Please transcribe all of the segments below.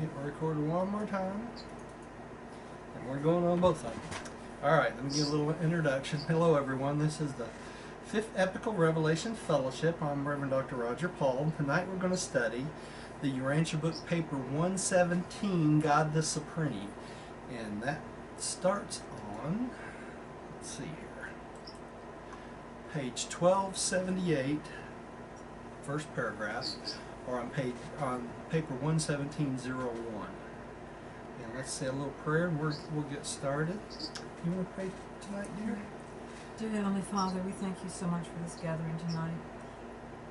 hit record one more time. And we're going on both of them. Alright, let me give a little introduction. Hello everyone, this is the 5th Epical Revelation Fellowship. I'm Reverend Dr. Roger Paul. Tonight we're going to study the Urantia Book Paper 117, God the Supreme. And that starts on, let's see here, page 1278, first paragraph, or on paper 11701. And let's say a little prayer and we'll get started. You want to pray tonight, dear? Dear Heavenly Father, we thank you so much for this gathering tonight.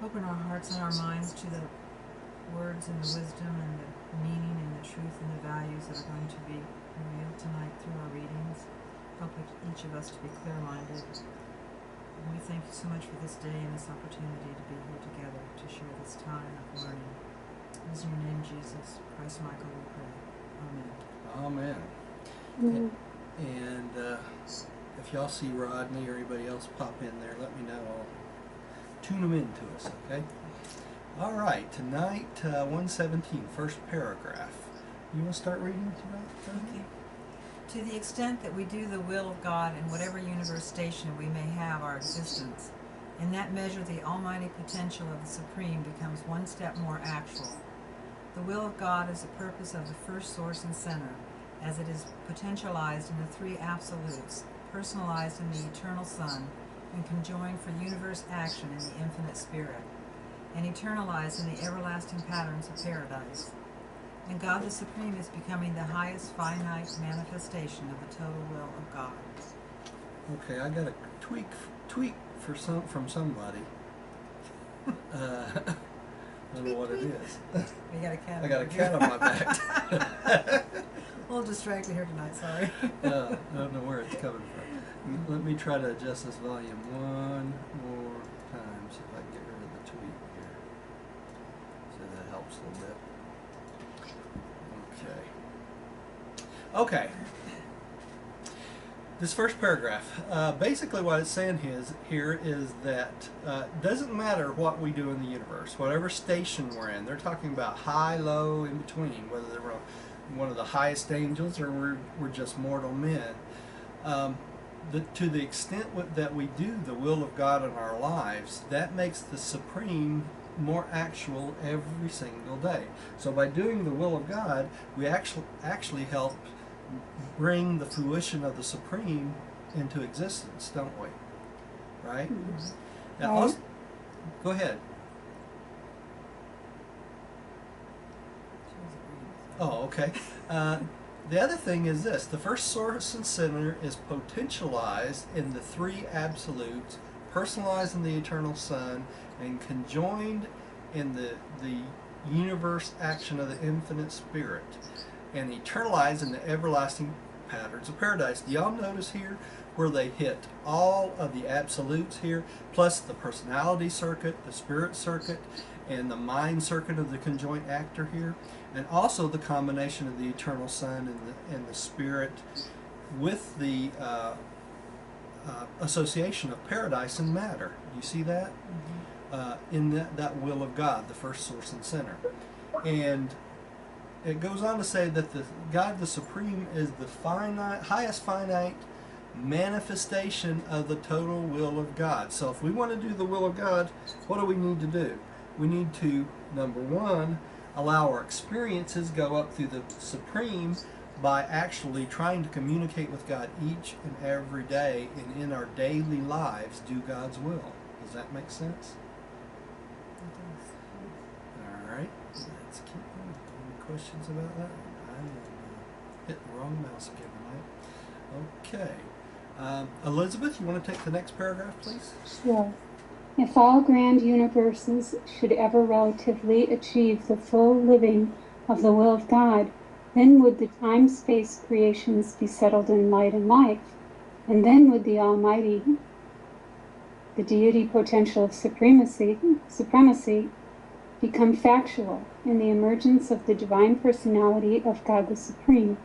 Open our hearts and our minds to the words and the wisdom and the meaning and the truth and the values that are going to be revealed tonight through our readings. Help each of us to be clear-minded. And we thank you so much for this day and this opportunity to be here together to share this time of learning. In your name, Jesus, Christ Michael, we pray. Amen. Amen. And if y'all see Rodney or anybody else pop in there, let me know. I'll tune them into us, okay? All right, tonight, 117, first paragraph. You want to start reading tonight? Okay. To the extent that we do the will of God in whatever universe station we may have our existence, in that measure the almighty potential of the Supreme becomes one step more actual. The will of God is the purpose of the first source and center, as it is potentialized in the three absolutes, personalized in the eternal Son, and conjoined for universe action in the infinite Spirit, and eternalized in the everlasting patterns of paradise. And God the Supreme is becoming the highest finite manifestation of the total will of God. Okay, I got a tweak from somebody. I don't know what it is. You got a cat. I got a cat on my back. A little distracted here tonight, sorry. I don't know where it's coming from. Let me try to adjust this volume one more time, see if I can get rid of the tweak here. So that helps a little bit. Okay. This first paragraph, basically what it's saying here is that it doesn't matter what we do in the universe, whatever station we're in. They're talking about high, low, in between, whether we're one of the highest angels or we're just mortal men. To the extent that we do the will of God in our lives, that makes the Supreme more actual every single day. So by doing the will of God, we actually help bring the fruition of the Supreme into existence, don't we? Right? Mm-hmm. Now, also, go ahead. Oh, okay. The other thing is this. The first source and center is potentialized in the three absolutes, personalized in the eternal Son, and conjoined in the universe action of the infinite Spirit, and eternalized in the everlasting patterns of paradise. Do y'all notice here where they hit all of the absolutes here, plus the personality circuit, the spirit circuit, and the mind circuit of the conjoint actor here, and also the combination of the eternal Son and the Spirit with the association of paradise and matter. You see that? Mm-hmm. In that will of God, the first source and center. And it goes on to say that God the Supreme is the highest finite manifestation of the total will of God. So if we want to do the will of God, what do we need to do? We need to, number one, allow our experiences go up through the Supreme by actually trying to communicate with God each and every day, and in our daily lives do God's will. Does that make sense? It does. All right, let's keep going. Any questions about that? I hit the wrong mouse again tonight. Okay. Elizabeth, you want to take the next paragraph, please? Sure. If all grand universes should ever relatively achieve the full living of the will of God, then would the time-space creations be settled in light and life, and then would the Almighty, the deity potential of supremacy, become factual in the emergence of the divine personality of God the Supreme.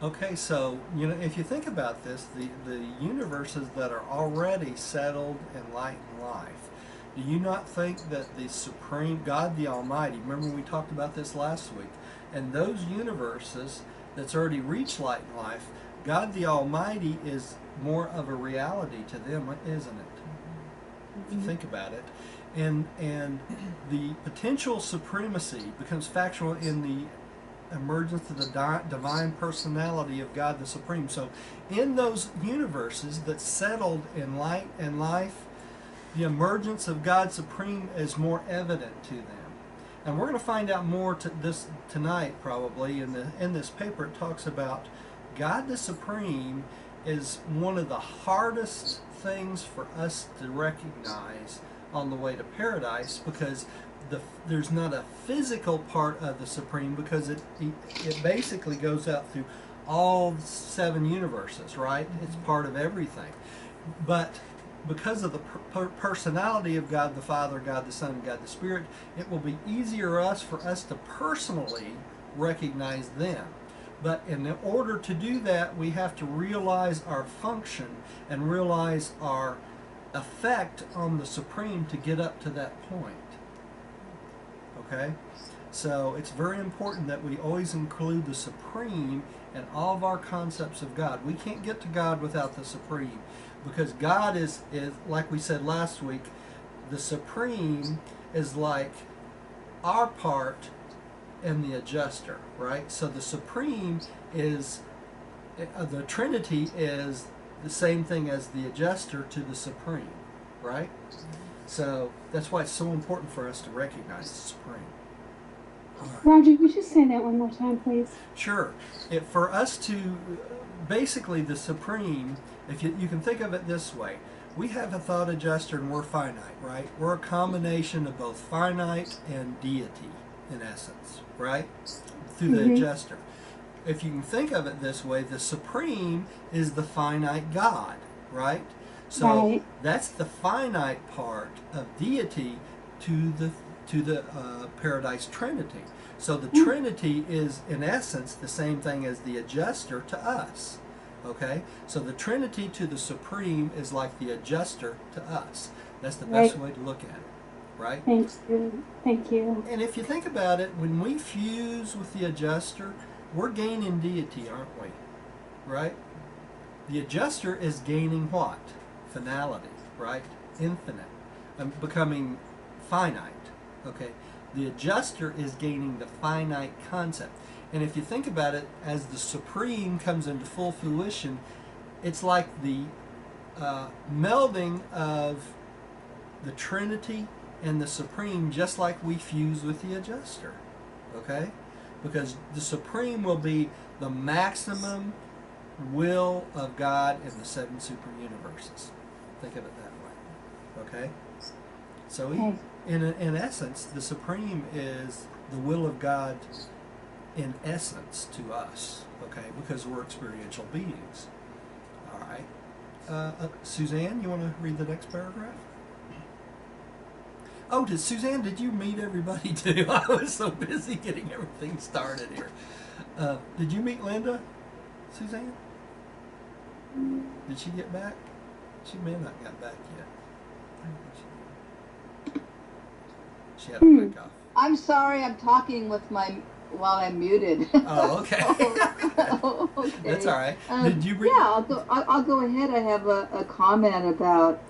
Okay, so, if you think about this, the universes that are already settled in light and life, Do you not think that the supreme God, the Almighty, remember we talked about this last week, and those universes that's already reached light and life, God the Almighty is more of a reality to them, isn't it? If you think about it. And the potential supremacy becomes factual in the emergence of the divine personality of God the Supreme. So in those universes that settled in light and life, the emergence of God Supreme is more evident to them. And we're going to find out more tonight probably. In this paper it talks about God the Supreme is one of the hardest things for us to recognize on the way to paradise, because there's not a physical part of the Supreme, because it basically goes out through all 7 universes, right? It's part of everything. But because of the personality of God the Father, God the Son, and God the Spirit, it will be easier for us to personally recognize them. But in order to do that, we have to realize our function and realize our effect on the Supreme to get up to that point. Okay? So it's very important that we always include the Supreme in all of our concepts of God. We can't get to God without the Supreme, because God is like we said last week, the Supreme is like our part in the adjuster, right? So the Supreme is, the Trinity is the same thing as the adjuster to the Supreme, right? So that's why it's so important for us to recognize the Supreme. Roger, would you say that one more time, please? Sure. For us to, basically the Supreme, if you can think of it this way, we have a thought adjuster and we're finite, right? We're a combination of both finite and deity, in essence, right? Through the adjuster. If you can think of it this way, the Supreme is the finite God, right? So that's the finite part of deity to the Paradise Trinity. So the Trinity is, in essence, the same thing as the adjuster to us. Okay? So the Trinity to the Supreme is like the adjuster to us. That's the best way to look at it. Right? Thanks. Thank you. And if you think about it, when we fuse with the adjuster, we're gaining deity, aren't we? Right? The adjuster is gaining what? Finality, right? Infinite. Becoming finite. Okay? The adjuster is gaining the finite concept. And if you think about it, as the Supreme comes into full fruition, it's like the melding of the Trinity and the Supreme, just like we fuse with the adjuster. Okay? Because the Supreme will be the maximum will of God in the 7 super universes. Think of it that way. Okay? So in essence, the Supreme is the will of God in essence to us. Okay? Because we're experiential beings. All right. Suzanne, you want to read the next paragraph? Oh, Suzanne, did you meet everybody too? I was so busy getting everything started here. Did you meet Linda, Suzanne? Did she get back? She may not got back yet. She had a break off. I'm sorry, I'm talking with while I'm muted. Oh, okay. Okay. That's all right. Did you read? Yeah, I'll go ahead. I have a comment about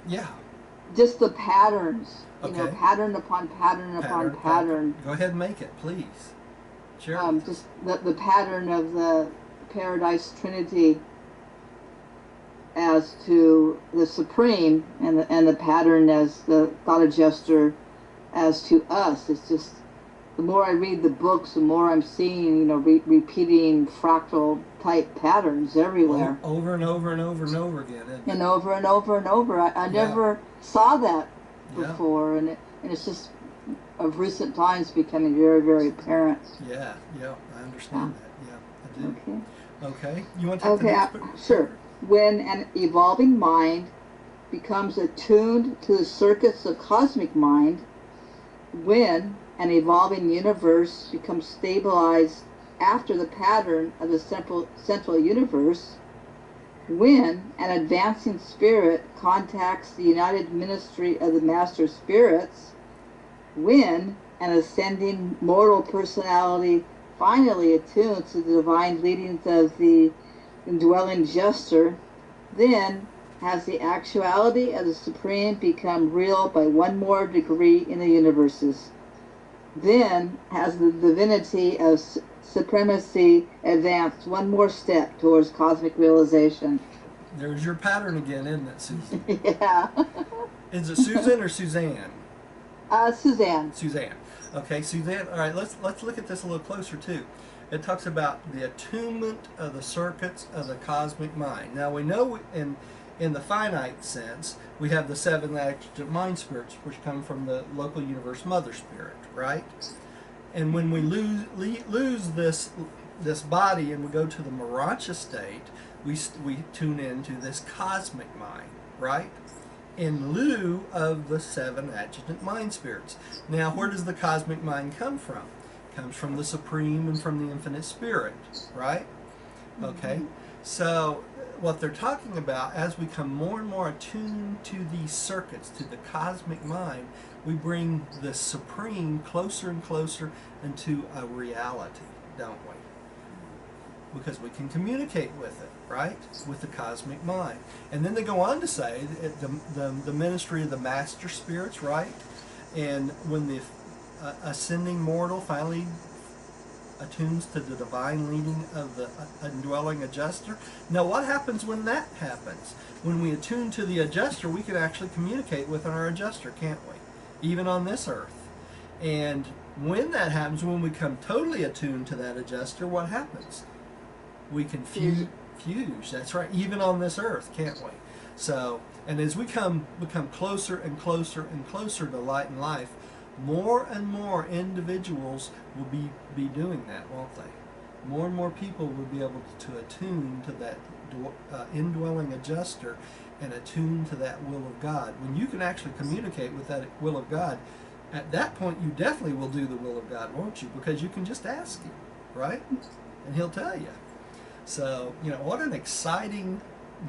just the patterns. You know, pattern upon pattern upon pattern. Go ahead and make it, please. Sure. Just the pattern of the Paradise Trinity as to the Supreme, and the pattern as the thought adjuster as to us. It's just, the more I read the books, the more I'm seeing, you know, repeating fractal type patterns everywhere. Over and over and over and over again. And over and over and over. I never saw that before, and it's just of recent times becoming very, very apparent. Yeah, I understand that. Yeah, I do. Okay. You want to take the next? Sure. When an evolving mind becomes attuned to the circuits of cosmic mind, when an evolving universe becomes stabilized after the pattern of the central universe, When an advancing spirit contacts the united ministry of the master spirits, when an ascending mortal personality finally attunes to the divine leadings of the indwelling jester, then has the actuality of the Supreme become real by one more degree in the universes. Then has the divinity of supremacy advanced one more step towards cosmic realization. There's your pattern again, isn't it, Susan? Yeah. Is it Susan or Suzanne? Suzanne. Suzanne. Okay, Suzanne. All right, let's look at this a little closer too. It talks about the attunement of the circuits of the cosmic mind. Now we know in the finite sense we have the 7 adjective mind spirits, which come from the local universe mother spirit, right? And when we lose this body and we go to the Morontia state, we tune into this cosmic mind, right? In lieu of the 7 adjutant mind spirits. Now, where does the cosmic mind come from? It comes from the Supreme and from the Infinite Spirit, right? Okay, so what they're talking about, as we come more and more attuned to these circuits, to the cosmic mind, we bring the Supreme closer and closer into a reality, don't we? Because we can communicate with it, right? With the cosmic mind. And then they go on to say the ministry of the master spirits, right? And when the ascending mortal finally attunes to the divine leading of the indwelling adjuster. Now what happens when that happens? When we attune to the adjuster, we can actually communicate with our adjuster, can't we? Even on this earth. And when that happens, when we come totally attuned to that adjuster, what happens? We can fuse. That's right. Even on this earth, can't we? So, and as we become closer and closer and closer to light and life, more and more individuals will be doing that, won't they? More and more people will be able to attune to that indwelling adjuster and attune to that will of God. When you can actually communicate with that will of God, at that point you definitely will do the will of God, won't you? Because you can just ask Him, right? And He'll tell you. So, you know, what an exciting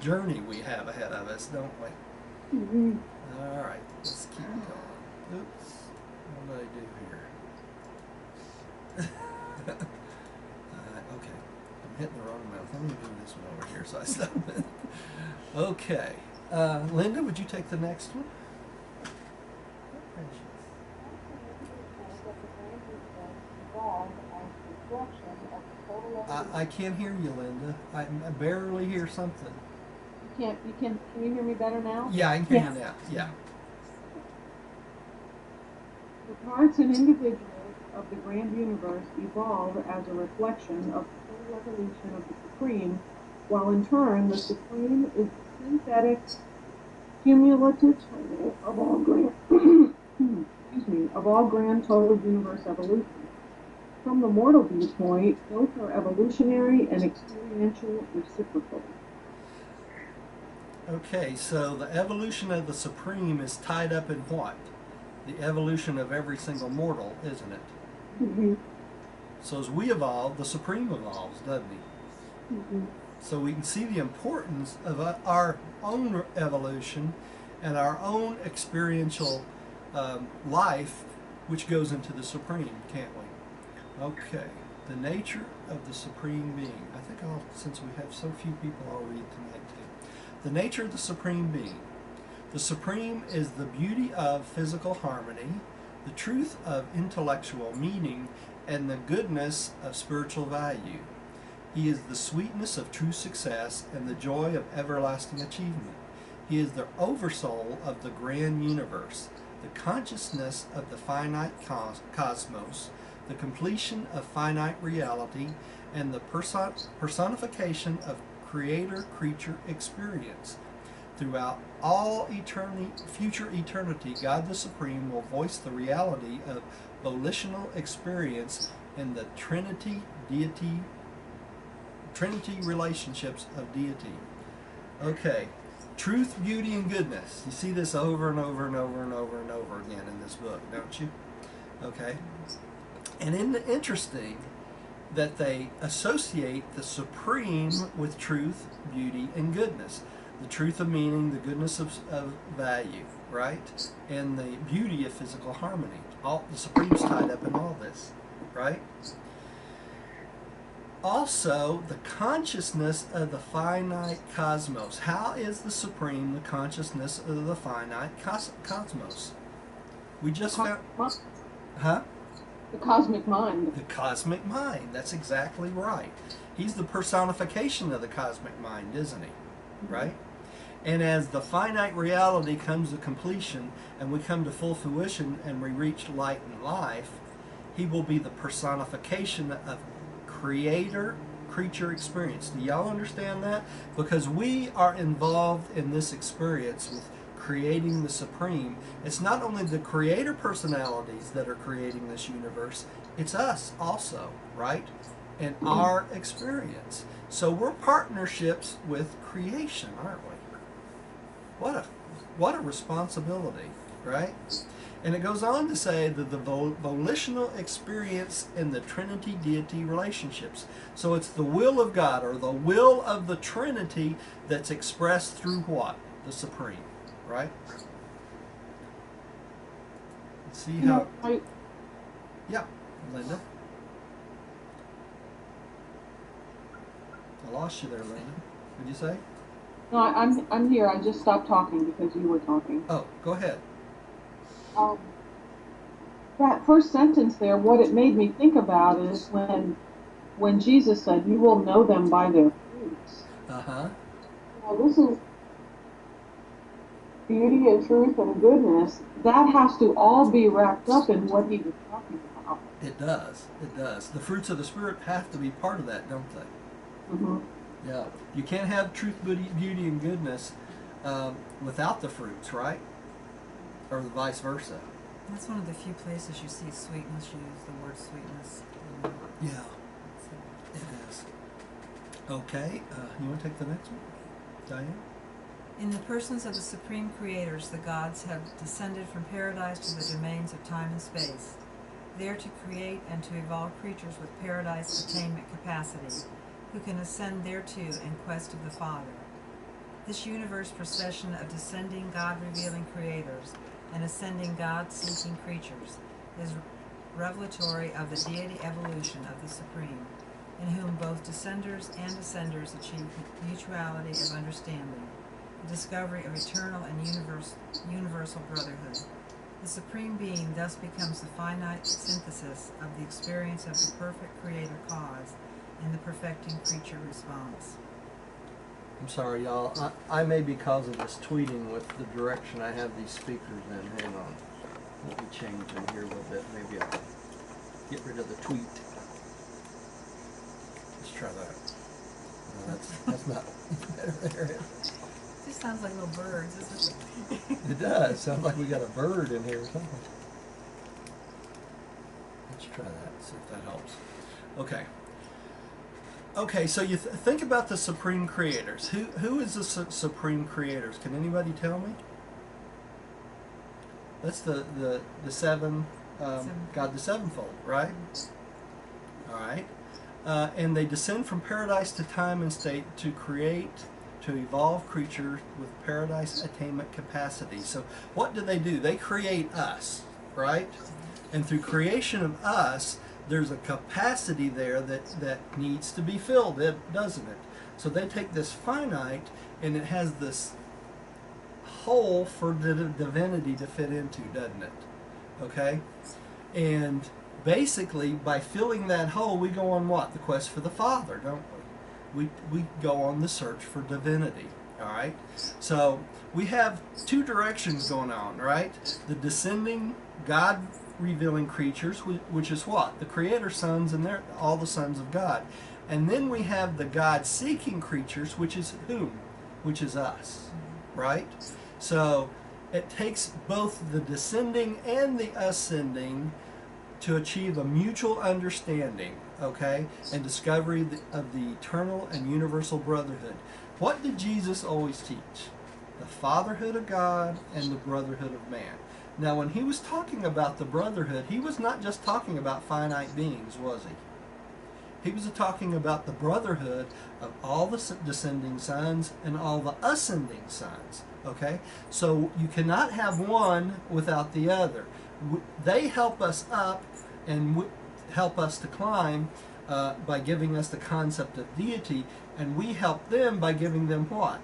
journey we have ahead of us, don't we? Mm-hmm. All right, let's keep going. Oops, what did I do here? Okay, I'm hitting the wrong mouth. Let me do this one over here so I stop it. Okay, Linda, would you take the next one? I can't hear you, Linda. I barely hear something. Can you hear me better now? Yeah, I can hear you now. Yeah. The parts and individuals of the grand universe evolve as a reflection of the full evolution of the Supreme, while in turn the Supreme is the synthetic cumulative total of all grand of all grand total universe evolution. From the mortal viewpoint, both are evolutionary and experiential reciprocal. Okay, so the evolution of the Supreme is tied up in what? The evolution of every single mortal, isn't it? Mm-hmm. So as we evolve, the Supreme evolves, doesn't he? Mm-hmm. So we can see the importance of our own evolution and our own experiential life, which goes into the Supreme, can't we? Okay, the nature of the Supreme Being. I think since we have so few people, I'll read tonight too. The nature of the Supreme Being. The Supreme is the beauty of physical harmony, the truth of intellectual meaning, and the goodness of spiritual value. He is the sweetness of true success and the joy of everlasting achievement. He is the oversoul of the grand universe, the consciousness of the finite cosmos, the completion of finite reality, and the personification of creator-creature experience. Throughout all future eternity, God the Supreme will voice the reality of volitional experience in the Trinity relationships of deity. Okay, truth, beauty, and goodness. You see this over and over and over and over and over again in this book, don't you? Okay. And interesting that they associate the supreme with truth, beauty, and goodness. The truth of meaning, the goodness of value, right? And the beauty of physical harmony. All the supreme's tied up in all this, right? Also, the consciousness of the finite cosmos. How is the supreme the consciousness of the finite cosmos? We just found... Huh? The cosmic mind. The cosmic mind. That's exactly right. He's the personification of the cosmic mind, isn't he? Right? And as the finite reality comes to completion and we come to full fruition and we reach light and life, he will be the personification of creator-creature experience. Do y'all understand that? Because we are involved in this experience with creating the supreme. It's not only the creator personalities that are creating this universe, it's us also, right? And our experience. So we're partnerships with creation, aren't we? What a responsibility, right? And it goes on to say that the volitional experience in the Trinity-deity relationships. So it's the will of God, or the will of the Trinity, that's expressed through what? The Supreme, right? Let's see how... Yeah, Linda. I lost you there, Linda. What'd you say? No, I'm here. I just stopped talking because you were talking. Oh, go ahead. That first sentence there, what it made me think about is when Jesus said, "You will know them by their fruits." Uh-huh. This is beauty and truth and goodness. That has to all be wrapped up in what he was talking about. It does. It does. The fruits of the Spirit have to be part of that, don't they? Mm-hmm. Yeah. You can't have truth, beauty, and goodness without the fruits, right? Or the vice versa. That's one of the few places you see sweetness used, the word sweetness. Yeah, it is. Okay, you want to take the next one? Diane? In the persons of the supreme creators, the gods have descended from paradise to the domains of time and space, there to create and to evolve creatures with paradise attainment capacity, who can ascend thereto in quest of the Father. This universe procession of descending God-revealing creators and ascending God-seeking creatures is revelatory of the deity evolution of the Supreme, in whom both descenders and ascenders achieve mutuality of understanding, the discovery of eternal and universal brotherhood. The Supreme Being thus becomes the finite synthesis of the experience of the perfect Creator cause in the perfecting creature response. I'm sorry, y'all. I may be causing this tweeting with the direction I have these speakers in. Hang on. Let me change them here a little bit. Maybe I'll get rid of the tweet. Let's try that. No, that's not better there. It just sounds like little birds, isn't it? It does. Sounds like we got a bird in here or something. Let's try that, see if that helps. Okay. Okay, so you think about the supreme creators. Who is the supreme creators? Can anybody tell me? That's the seven, God the sevenfold, right? All right. And they descend from paradise to time and state to create, to evolve creatures with paradise attainment capacity. So what do? They create us, right? And through creation of us, there's a capacity there that needs to be filled, doesn't it? So they take this finite, and it has this hole for the divinity to fit into, doesn't it? Okay? And basically, by filling that hole, we go on what? The quest for the Father, don't we? We go on the search for divinity, all right? So we have two directions going on, right? The descending God revealing creatures, which is what? The Creator sons and all the sons of God. And then we have the God-seeking creatures, which is whom? Which is us, right? So it takes both the descending and the ascending to achieve a mutual understanding, okay, and discovery of the eternal and universal brotherhood. What did Jesus always teach? The fatherhood of God and the brotherhood of man. Now, when he was talking about the brotherhood, he was not just talking about finite beings, was he? He was talking about the brotherhood of all the descending sons and all the ascending sons. Okay? So you cannot have one without the other. They help us up and help us to climb by giving us the concept of deity, and we help them by giving them what?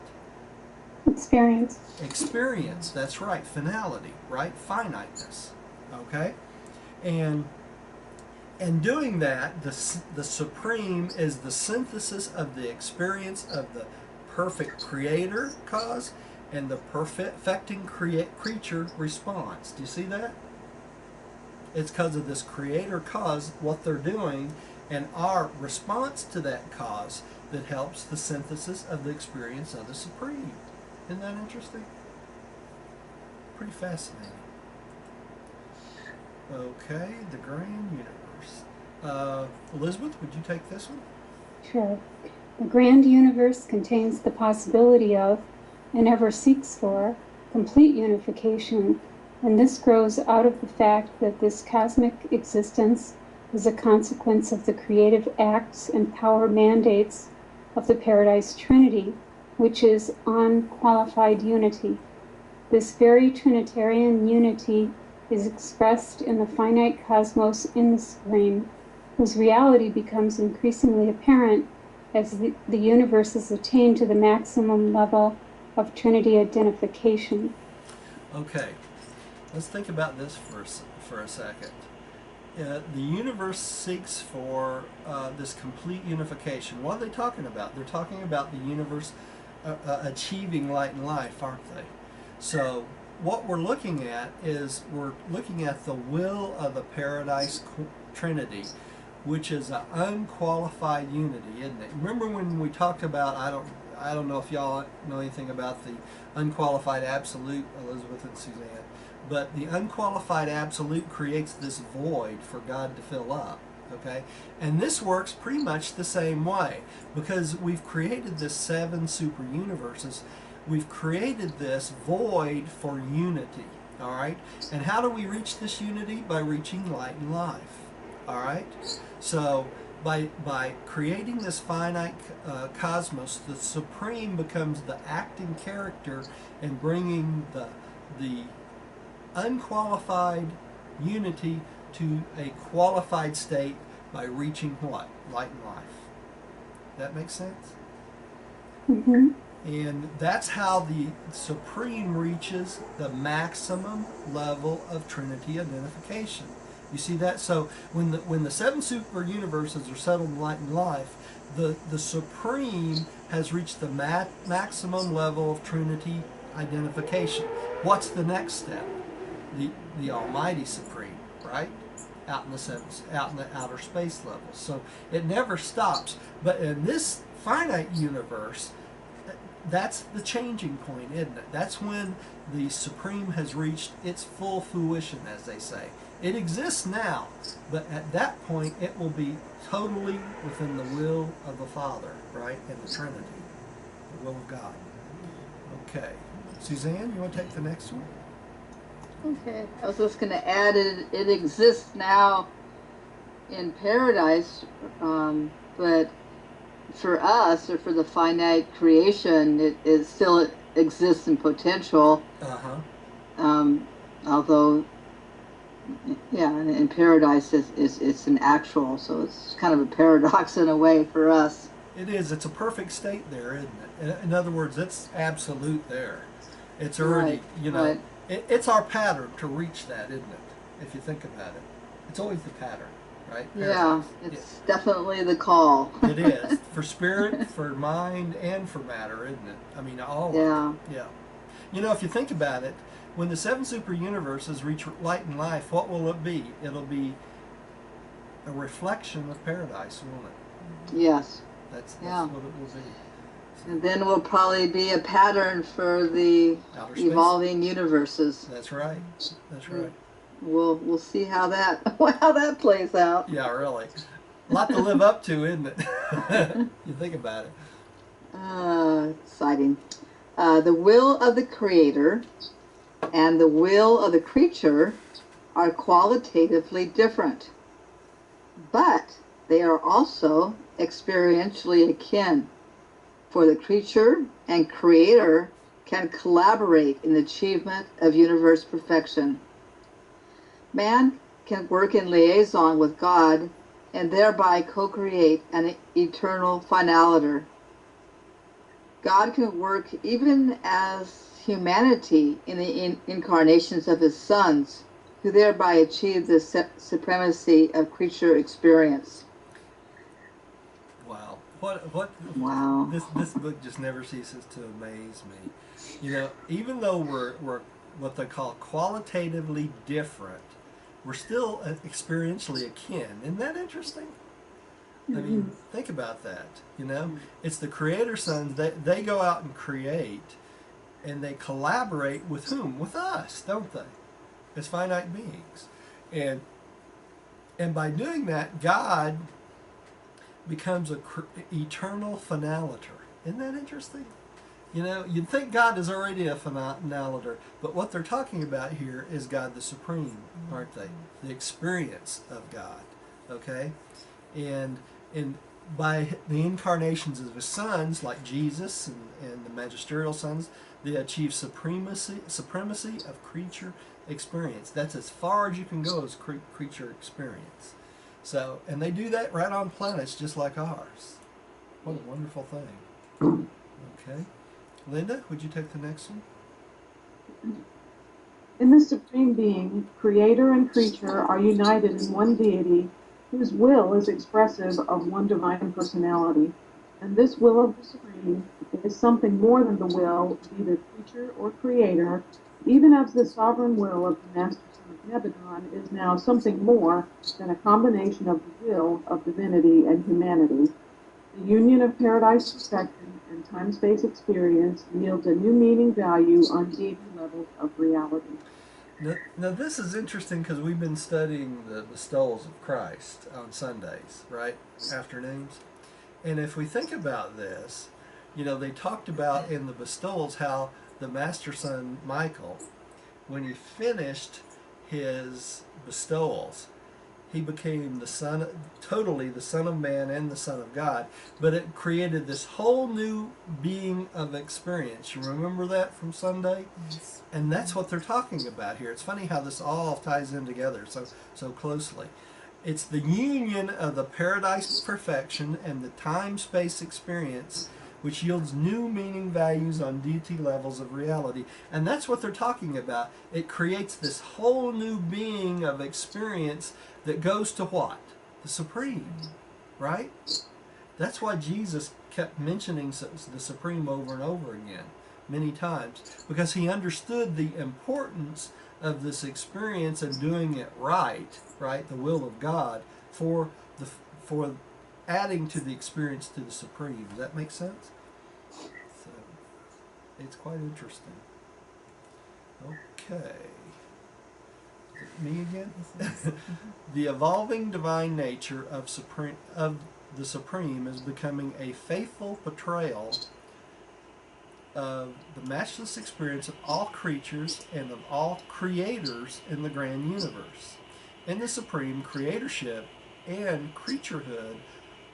Experience. Experience. That's right. Finality. Right? Finiteness. Okay? And doing that, the Supreme is the synthesis of the experience of the perfect creator cause and the perfecting creature response. Do you see that? It's because of this creator cause, what they're doing, and our response to that cause that helps the synthesis of the experience of the Supreme. Isn't that interesting? Pretty fascinating. Okay, the grand universe. Elizabeth, would you take this one? Sure. The grand universe contains the possibility of, and ever seeks for, complete unification, and this grows out of the fact that this cosmic existence is a consequence of the creative acts and power mandates of the Paradise Trinity, which is unqualified unity. This very Trinitarian unity is expressed in the finite cosmos in the Supreme, whose reality becomes increasingly apparent as the universe is attained to the maximum level of Trinity identification. Okay, let's think about this for a second. The universe seeks for this complete unification. What are they talking about? They're talking about the universe achieving light and life, aren't they? So what we're looking at is we're looking at the will of the Paradise Trinity, which is an unqualified unity, isn't it? Remember when we talked about, I don't know if y'all know anything about the unqualified absolute, Elizabeth and Suzanne, but the unqualified absolute creates this void for God to fill up, okay? And this works pretty much the same way, because we've created this 7 super universes. We've created this void for unity, all right? And how do we reach this unity? By reaching light and life, all right? So by creating this finite cosmos, the Supreme becomes the acting character and bringing the unqualified unity to a qualified state by reaching what? Light and life. That makes sense? Mm-hmm. And that's how the Supreme reaches the maximum level of Trinity identification. You see that? So when the 7 super universes are settled in light and life, the Supreme has reached the maximum level of Trinity identification. What's the next step? The Almighty Supreme, right? Out in the outer space level. So it never stops. But in this finite universe, that's the changing point, isn't it? That's when the Supreme has reached its full fruition, as they say. It exists now, but at that point it will be totally within the will of the Father, right? And the Trinity, the will of God. Okay. Suzanne, you want to take the next one? Okay. I was just going to add it exists now in paradise, but for us, or for the finite creation, it still exists in potential. Although, yeah, in paradise, it's an actual, so it's kind of a paradox in a way for us. It is. It's a perfect state there, isn't it? In other words, it's absolute there. It's already, right. It's our pattern to reach that, isn't it? If you think about it. It's always the pattern. Right? Yeah, it's definitely the call. It is. For spirit, for mind, and for matter, isn't it? I mean, all of it. Yeah. If you think about it, when the 7 super universes reach light and life, what will it be? It'll be a reflection of paradise, won't it? Yes. That's what it will be. And then will probably be a pattern for the evolving universes. That's right. That's right. We'll see how that plays out. Yeah, really. A lot to live up to, isn't it? You think about it. Exciting. The will of the Creator and the will of the creature are qualitatively different, but they are also experientially akin, for the creature and creator can collaborate in the achievement of universe perfection. Man can work in liaison with God and thereby co-create an eternal finaliter. God can work even as humanity in the incarnations of his sons, who thereby achieve the supremacy of creature experience. Wow. Wow. This book just never ceases to amaze me. You know, even though we're what they call qualitatively different, we're still experientially akin. Isn't that interesting? I mean, think about that. You know, it's the creator sons. They go out and create, and they collaborate with whom? With us, don't they? As finite beings, and by doing that, God becomes a eternal finaliter. Isn't that interesting? You know, you'd think God is already a finaliter, but what they're talking about here is God the Supreme, aren't they? The experience of God, okay? And by the incarnations of his sons, like Jesus and the magisterial sons, they achieve supremacy of creature experience. That's as far as you can go as creature experience. So, and they do that right on planets just like ours. What a wonderful thing. Okay. Linda, would you take the next one? In the Supreme Being, creator and creature are united in one deity whose will is expressive of one divine personality. And this will of the Supreme is something more than the will of either creature or creator, even as the sovereign will of the Master Son of Nebadon is now something more than a combination of the will of divinity and humanity. The union of paradise perfection and time-space experience yields a new meaning value on deep levels of reality. Now this is interesting because we've been studying the bestowals of Christ on Sundays, right? Afternoons. And if we think about this, you know, they talked about in the bestowals how the Master Son Michael, when he finished his bestowals, he became the son, totally the Son of Man and the Son of God. But it created this whole new being of experience. You remember that from Sunday? Yes. And that's what they're talking about here. It's funny how this all ties in together so closely. It's the union of the paradise perfection and the time-space experience which yields new meaning values on deity levels of reality. And that's what they're talking about. It creates this whole new being of experience that goes to what? The Supreme, right? That's why Jesus kept mentioning the Supreme over and over again, many times, because he understood the importance of this experience and doing it right, the will of God, for adding to the experience to the Supreme. Does that make sense? So, it's quite interesting. Okay. Is it me again? The evolving divine nature of the Supreme is becoming a faithful portrayal of the matchless experience of all creatures and of all creators in the grand universe. In the Supreme, creatorship and creaturehood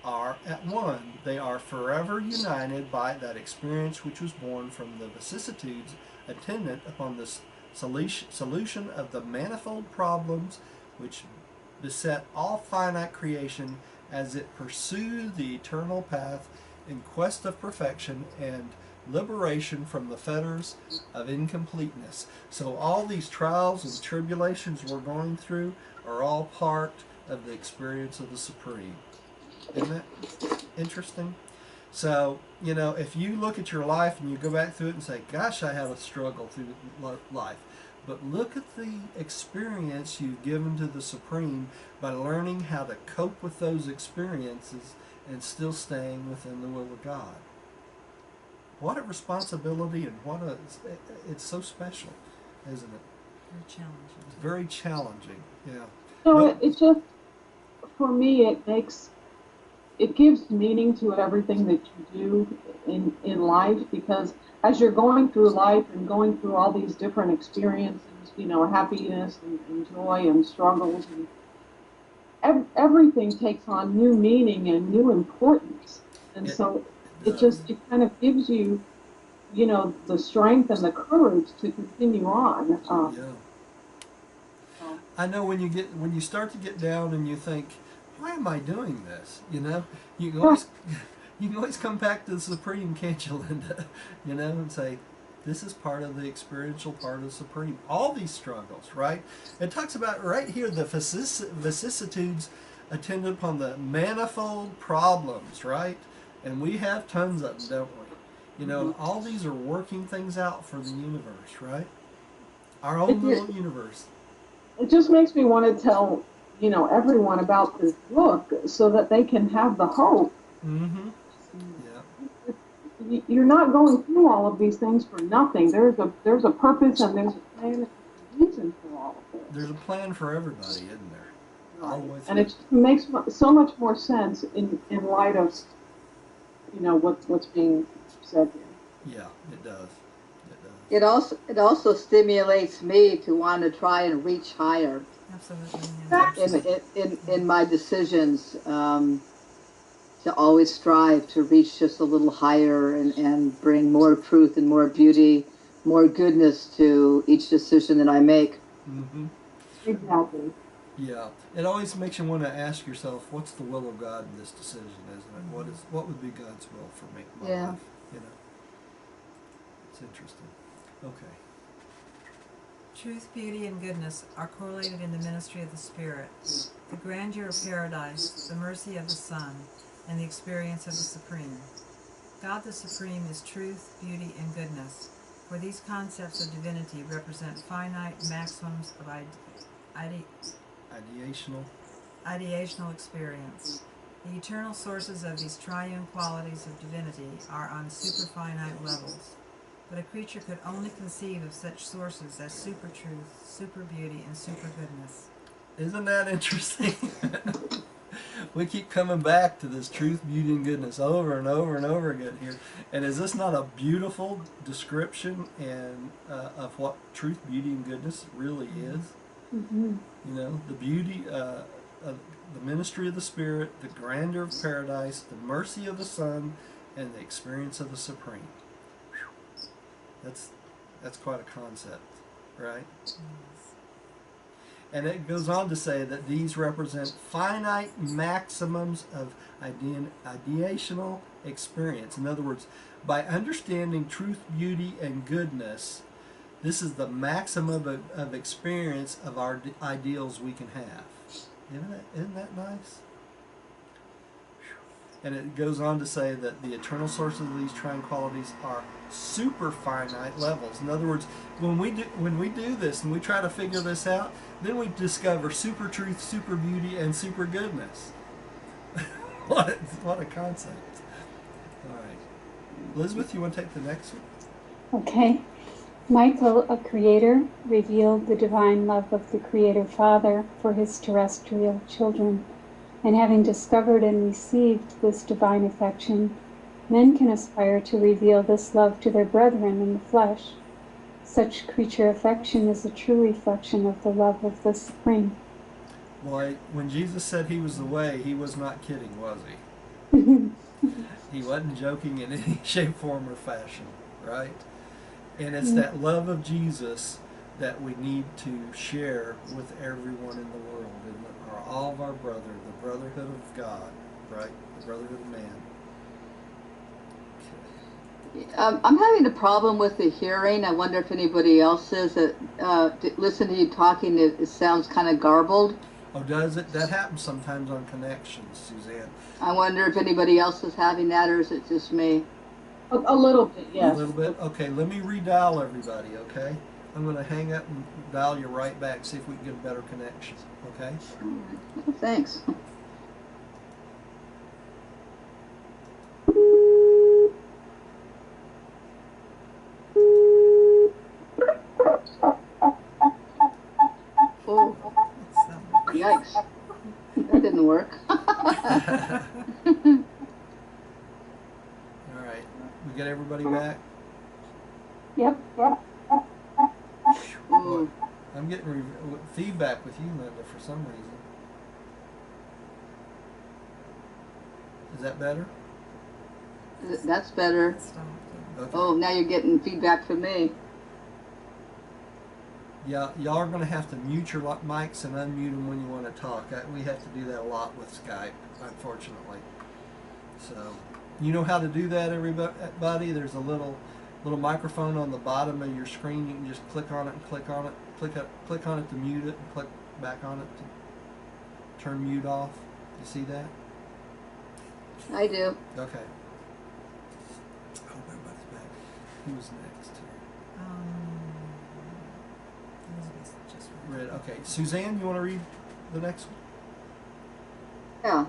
are at one. They are forever united by that experience which was born from the vicissitudes attendant upon the solution of the manifold problems which beset all finite creation as it pursued the eternal path in quest of perfection and liberation from the fetters of incompleteness. So all these trials and tribulations we're going through are all part of the experience of the Supreme. Isn't that interesting? So, you know, if you look at your life and you go back through it and say, gosh, I had a struggle through life. But look at the experience you've given to the Supreme by learning how to cope with those experiences and still staying within the will of God. What a responsibility, and it's so special, isn't it? Very challenging. It's very challenging, yeah. So But- it just, for me, it gives meaning to everything that you do in life, because as you're going through life and going through all these different experiences, you know, happiness and joy and struggles, and everything takes on new meaning and new importance. And It so does. it kind of gives you, you know, the strength and the courage to continue on. Yeah. So, I know when you start to get down and you think, why am I doing this? You know, you can always you can always come back to the Supreme, can't you, Linda? You know, and say, this is part of the experiential part of Supreme. All these struggles, right? It talks about right here the vicissitudes attendant upon the manifold problems, right? And we have tons of them, don't we? You know, and all these are working things out for the universe, right? Our own it, little universe. it just makes me want to tell, you know, everyone about this book so that they can have the hope. Mm-hmm. Yeah. You're not going through all of these things for nothing. There's a purpose and there's a plan and a reason for all of this. There's a plan for everybody, isn't there? All the way And through. it makes so much more sense in light of, you know, what's being said here. Yeah, it does. It does. It also stimulates me to want to try and reach higher Absolutely. Yeah. in my decisions. To always strive to reach just a little higher and bring more truth and more beauty, more goodness to each decision that I make. Mm-hmm. Exactly. Yeah. It always makes you want to ask yourself, what's the will of God in this decision, isn't it? What would be God's will for me, my Yeah. life? You know. It's interesting. Okay. Truth, beauty, and goodness are correlated in the ministry of the Spirit. The grandeur of paradise, the mercy of the Son, and the experience of the Supreme. God the Supreme is truth, beauty, and goodness, for these concepts of divinity represent finite maximums of Ideational. ideational experience. The eternal sources of these triune qualities of divinity are on superfinite levels, but a creature could only conceive of such sources as super truth, super beauty, and super goodness. Isn't that interesting? We keep coming back to this truth, beauty, and goodness over and over and over again here. And is this not a beautiful description and of what truth, beauty, and goodness really is? Mm-hmm. You know, the beauty, of the ministry of the Spirit, the grandeur of paradise, the mercy of the Son, and the experience of the Supreme. Whew. That's quite a concept, right? And it goes on to say that these represent finite maximums of ideational experience. In other words, by understanding truth, beauty, and goodness, this is the maximum of experience of our ideals we can have. Isn't that nice? And it goes on to say that the eternal sources of these triune qualities are super finite levels. In other words, when we do this and we try to figure this out, then we discover super truth, super beauty, and super goodness. What a concept! All right, Elizabeth, you want to take the next one? Okay. Michael, a creator, revealed the divine love of the Creator Father for his terrestrial children. And having discovered and received this divine affection, men can aspire to reveal this love to their brethren in the flesh. Such creature affection is a true reflection of the love of the Supreme. Boy, when Jesus said he was the way, he was not kidding, was he? He wasn't joking in any shape, form, or fashion, right? And it's that love of Jesus that we need to share with everyone in the world, and all of our brother, the brotherhood of God, right? The brotherhood of man. Okay. I'm having a problem with the hearing. I wonder if anybody else is. Listen to you talking, it sounds kind of garbled. Oh, does it? That happens sometimes on connections, Suzanne. I wonder if anybody else is having that, or is it just me? A little bit, yes. A little bit? Okay, let me redial everybody, okay? I'm going to hang up and dial you right back, see if we can get a better connection, okay? Well, thanks. Oh, yikes. That didn't work. All right, we got everybody back? Yep. Ooh. I'm getting feedback with you, Linda, for some reason. Is that better? That's better. Stop, yeah. Okay. Oh, now you're getting feedback from me. Yeah, y'all are going to have to mute your mics and unmute them when you want to talk. We have to do that a lot with Skype, unfortunately. So, you know how to do that, everybody? There's a little microphone on the bottom of your screen. You can just click on it and click on it. Click on it to mute it, and click back on it to turn mute off. You see that? I do. Okay. I hope everybody's back. Who's next? Elizabeth just Read. Okay, Suzanne, you want to read the next one? Yeah.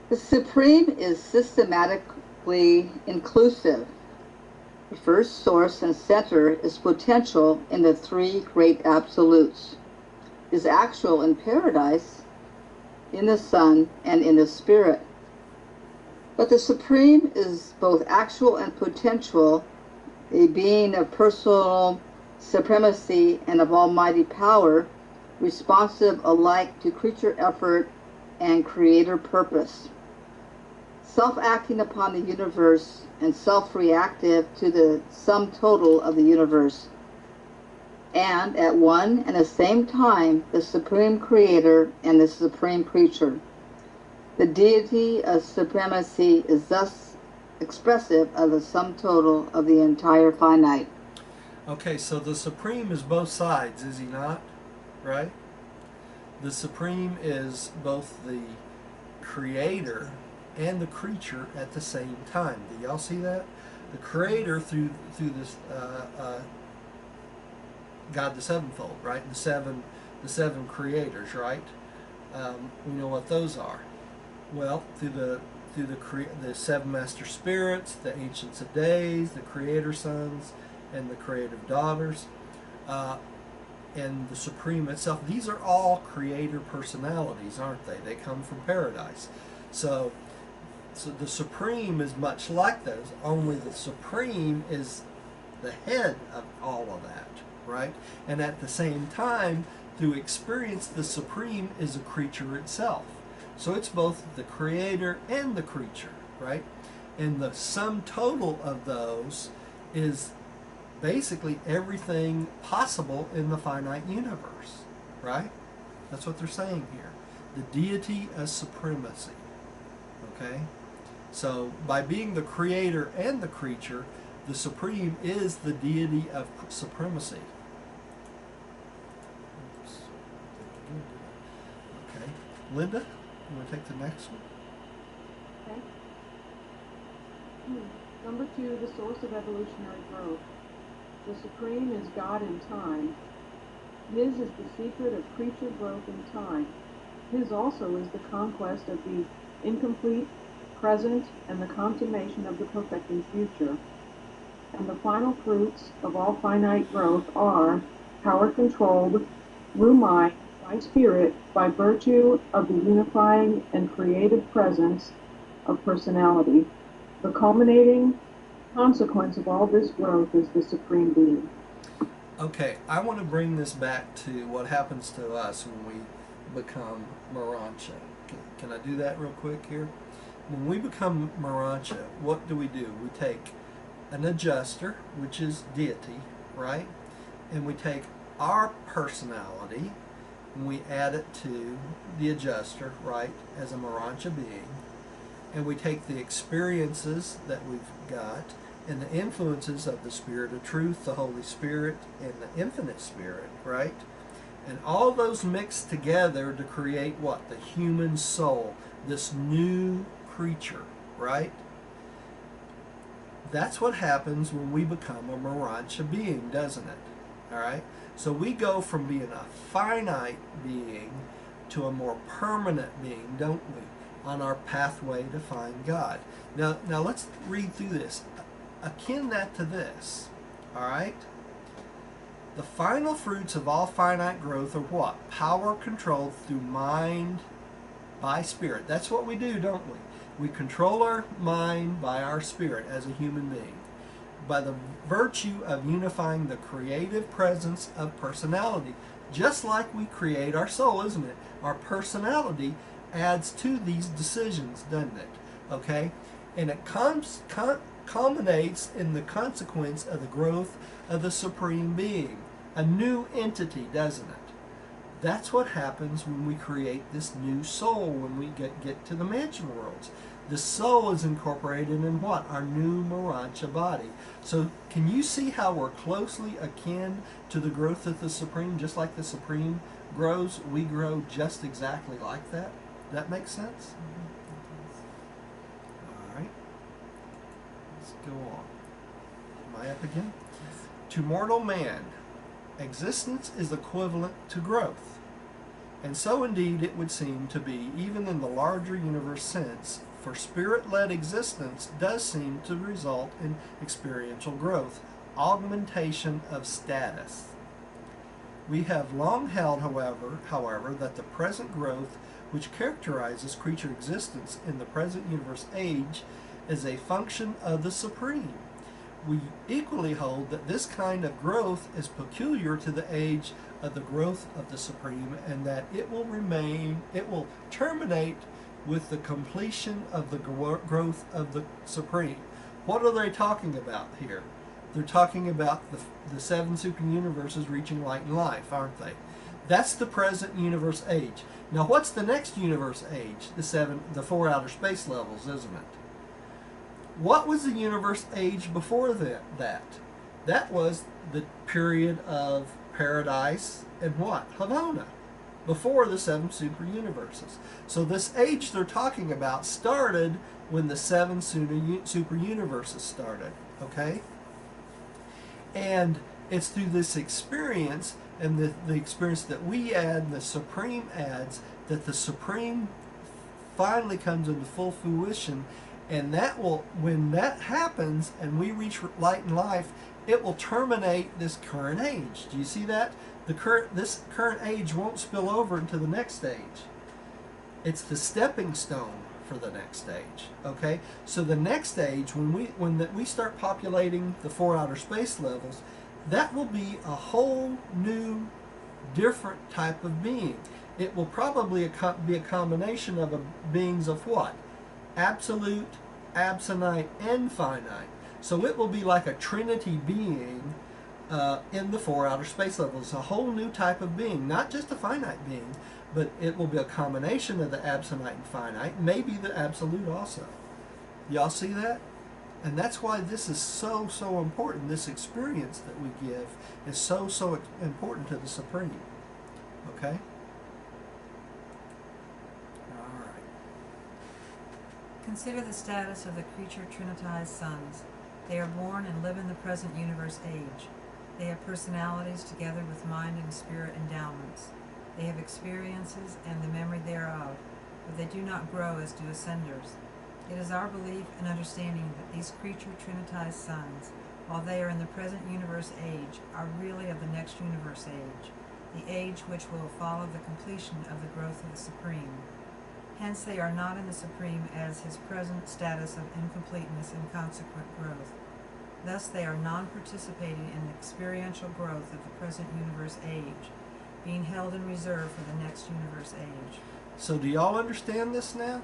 The Supreme is systematically inclusive. The first source and center is potential in the three great absolutes, is actual in paradise, in the Son, and in the Spirit. But the Supreme is both actual and potential, a being of personal supremacy and of almighty power, responsive alike to creature effort and creator purpose. Self-acting upon the universe and self-reactive to the sum total of the universe, and at one and the same time the supreme creator and the supreme creature. The deity of supremacy is thus expressive of the sum total of the entire finite. Okay, so the Supreme is both sides, is he not? Right? The Supreme is both the creator and the creature at the same time. Do y'all see that? The creator through this God the sevenfold, right? The seven creators, right? We know what those are. Well, through the seven master spirits, the ancients of days, the creator sons, and the creative daughters, and the Supreme itself. These are all creator personalities, aren't they? They come from paradise. So the Supreme is much like those, only the Supreme is the head of all of that, right? And at the same time, through experience, the Supreme is a creature itself. So it's both the creator and the creature, right? And the sum total of those is basically everything possible in the finite universe, right? That's what they're saying here. The deity of supremacy, okay? So by being the creator and the creature, the Supreme is the deity of supremacy. Oops. Okay. Linda, you want to take the next one? Okay. Number 2, the source of evolutionary growth. The Supreme is God in time. His is the secret of creature growth in time. His also is the conquest of the incomplete present and the consummation of the perfecting future. And the final fruits of all finite growth are power controlled through mind, by spirit, by virtue of the unifying and creative presence of personality. The culminating consequence of all this growth is the Supreme Being. Okay, I want to bring this back to what happens to us when we become Morontia. Can I do that real quick here? When we become Morontia, what do? We take an adjuster, which is deity, right? And we take our personality and we add it to the adjuster, right, as a Morontia being. And we take the experiences that we've got and the influences of the Spirit of Truth, the Holy Spirit, and the Infinite Spirit, right? And all those mix together to create what? The human soul, this new creature, right? That's what happens when we become a Morontia being, doesn't it? All right? So we go from being a finite being to a more permanent being, don't we? On our pathway to find God. Now let's read through this. Akin that to this, all right? The final fruits of all finite growth are what? Power controlled through mind by spirit. That's what we do, don't we? We control our mind by our spirit as a human being, by the virtue of unifying the creative presence of personality. Just like we create our soul, isn't it? Our personality adds to these decisions, doesn't it? Okay? And it culminates in the consequence of the growth of the Supreme Being, a new entity, doesn't it? That's what happens when we create this new soul, when we get to the mansion worlds. The soul is incorporated in what? Our new Morontia body. So can you see how we're closely akin to the growth of the Supreme? Just like the Supreme grows, we grow just exactly like that. Does that make sense? All right. Let's go on. Am I up again? To mortal man, existence is equivalent to growth. And so indeed it would seem to be, even in the larger universe sense, for spirit-led existence does seem to result in experiential growth, augmentation of status. We have long held, however, that the present growth which characterizes creature existence in the present universe age is a function of the Supreme. We equally hold that this kind of growth is peculiar to the age of the growth of the Supreme, and that it will terminate with the completion of the growth of the Supreme. What are they talking about here? They're talking about the seven super universes reaching light and life, aren't they? That's the present universe age. Now what's the next universe age? The four outer space levels, isn't it? What was the universe age before that? That was the period of paradise and what? Havona, before the seven super universes. So this age they're talking about started when the seven super universes started, okay? And it's through this experience and the experience that we add and the Supreme adds that the Supreme finally comes into full fruition. And that will, when that happens and we reach light and life, it will terminate this current age. Do you see that? This current age won't spill over into the next stage. It's the stepping stone for the next stage. Okay? So the next stage, when we start populating the four outer space levels, that will be a whole new, different type of being. It will probably be a combination of beings of what? Absolute, absonite, and finite. So it will be like a trinity being in the four outer space levels. A whole new type of being, not just a finite being, but it will be a combination of the absonite and finite, maybe the absolute also. Y'all see that? And that's why this is so, so important. This experience that we give is so, so important to the Supreme. Okay? Consider the status of the creature trinitized sons. They are born and live in the present universe age. They have personalities together with mind and spirit endowments. They have experiences and the memory thereof, but they do not grow as do ascenders. It is our belief and understanding that these creature trinitized sons, while they are in the present universe age, are really of the next universe age, the age which will follow the completion of the growth of the Supreme. Hence they are not in the Supreme as his present status of incompleteness and consequent growth. Thus they are non-participating in the experiential growth of the present universe age, being held in reserve for the next universe age. So do y'all understand this now?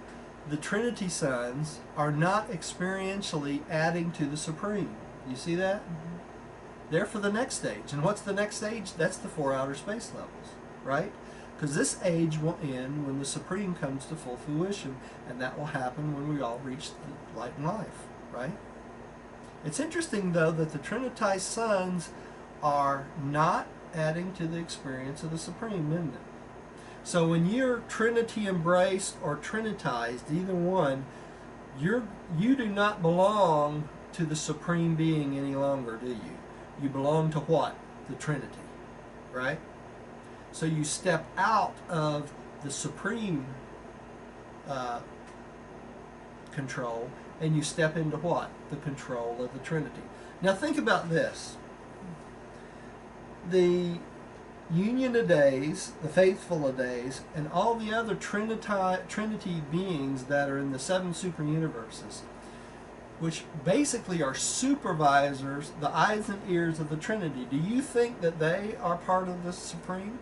The Trinity sons are not experientially adding to the Supreme. You see that? Mm-hmm. They're for the next stage. And what's the next stage? That's the four outer space levels, right? Because this age will end when the Supreme comes to full fruition, and that will happen when we all reach the light and life, right? It's interesting, though, that the Trinitized sons are not adding to the experience of the Supreme, isn't it? So when you're Trinity embraced or Trinitized, either one, you do not belong to the Supreme Being any longer, do you? You belong to what? The Trinity, right? So you step out of the Supreme control and you step into what? The control of the Trinity. Now think about this. The Union of Days, the Faithful of Days, and all the other Trinity beings that are in the seven super universes, which basically are supervisors, the eyes and ears of the Trinity. Do you think that they are part of the Supreme?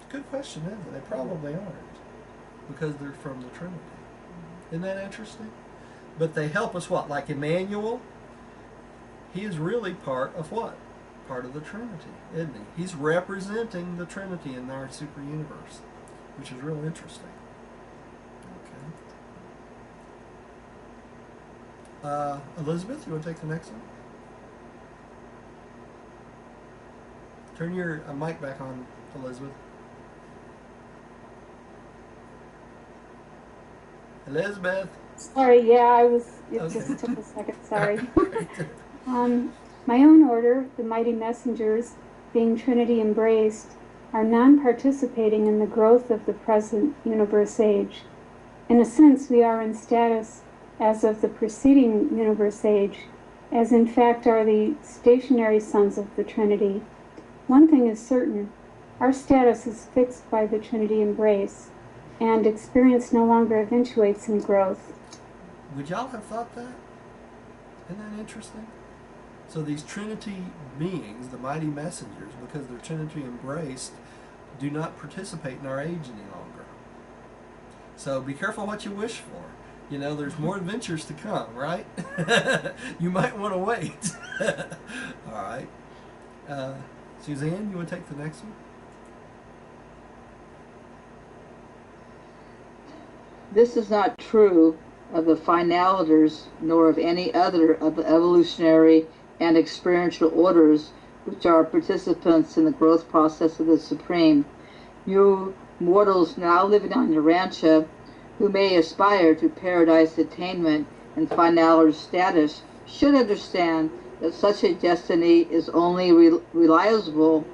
Good question, isn't it? They probably aren't, because they're from the Trinity. Isn't that interesting? But they help us what? Like Emmanuel, he is really part of what? Part of the Trinity, isn't he? He's representing the Trinity in our super universe, which is real interesting. Okay. Elizabeth, you want to take the next one? Turn your mic back on, Elizabeth. Elizabeth. Sorry, yeah, it Okay. just took a second, sorry. My own order, the mighty messengers, being Trinity embraced, are non-participating in the growth of the present universe age. In a sense, we are in status as of the preceding universe age, as in fact are the stationary sons of the Trinity. One thing is certain, our status is fixed by the Trinity embrace, and experience no longer eventuates in growth. Would y'all have thought that? Isn't that interesting? So these Trinity beings, the mighty messengers, because they're Trinity embraced, do not participate in our age any longer. So be careful what you wish for. You know, there's more adventures to come, right? You might want to wait. All right. Suzanne, you want to take the next one? This is not true of the finaliters, nor of any other of the evolutionary and experiential orders which are participants in the growth process of the Supreme. You mortals now living on Urantia, who may aspire to paradise attainment and finaliter status, should understand that such a destiny is only realizable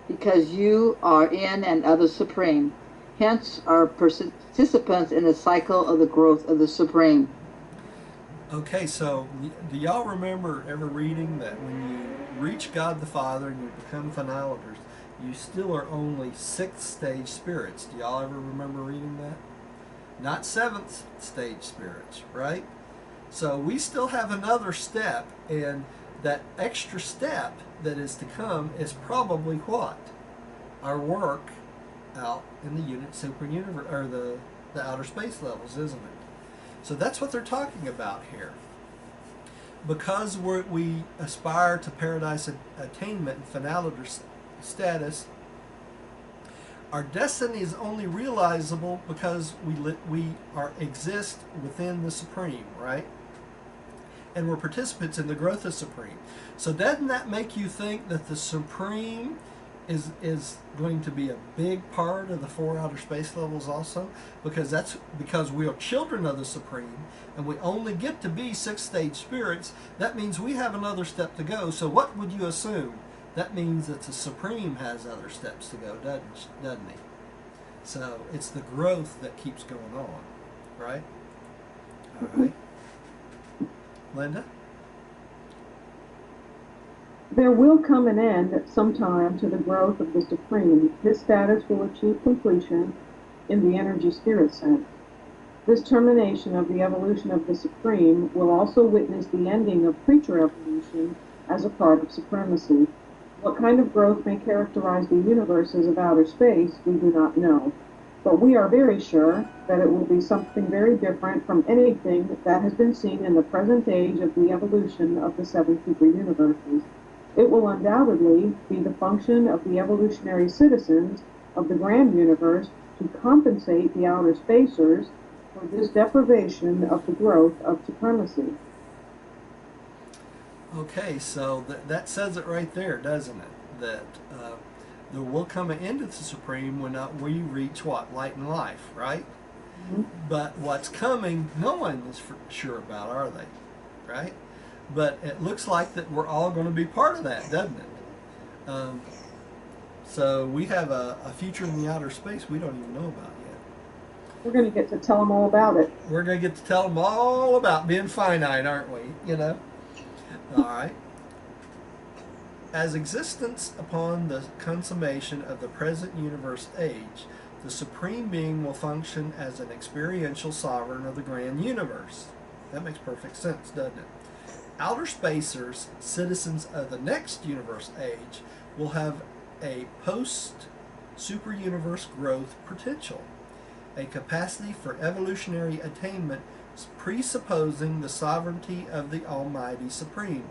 because you are in and of the Supreme. Hence, are participants in the cycle of the growth of the Supreme. Okay, so do y'all remember ever reading that when you reach God the Father and you become finaliters, you still are only 6th stage spirits? Do y'all ever remember reading that? Not 7th stage spirits, right? So we still have another step, and that extra step that is to come is probably what? Our work out in the unit super universe, or the outer space levels, isn't it? So that's what they're talking about here. Because we aspire to paradise attainment and finaliter status, our destiny is only realizable because we exist within the Supreme, right? And we're participants in the growth of Supreme. So doesn't that make you think that the Supreme is going to be a big part of the 4 outer space levels also? Because we are children of the Supreme, and we only get to be 6th stage spirits. That means we have another step to go. So what would you assume? That means that the Supreme has other steps to go, doesn't he? So it's the growth that keeps going on, right? All right. Linda? There will come an end at some time to the growth of the Supreme. His status will achieve completion in the energy spirit sense. This termination of the evolution of the Supreme will also witness the ending of creature evolution as a part of supremacy. What kind of growth may characterize the universes of outer space, we do not know. But we are very sure that it will be something very different from anything that has been seen in the present age of the evolution of the 7 super universes. It will undoubtedly be the function of the evolutionary citizens of the grand universe to compensate the outer spacers for this deprivation of the growth of supremacy. Okay, so that says it right there, doesn't it? That there will come an end to the Supreme when we reach what? Light and life, right? Mm-hmm. But what's coming, no one is sure about, are they? Right? But it looks like that we're all going to be part of that, doesn't it? So we have a future in the outer space we don't even know about yet. We're going to get to tell them all about it. We're going to get to tell them all about being finite, aren't we? You know? All right. As existence upon the consummation of the present universe age, the Supreme Being will function as an experiential sovereign of the grand universe. That makes perfect sense, doesn't it? Outer spacers, citizens of the next universe age, will have a superuniverse growth potential, a capacity for evolutionary attainment presupposing the sovereignty of the Almighty Supreme,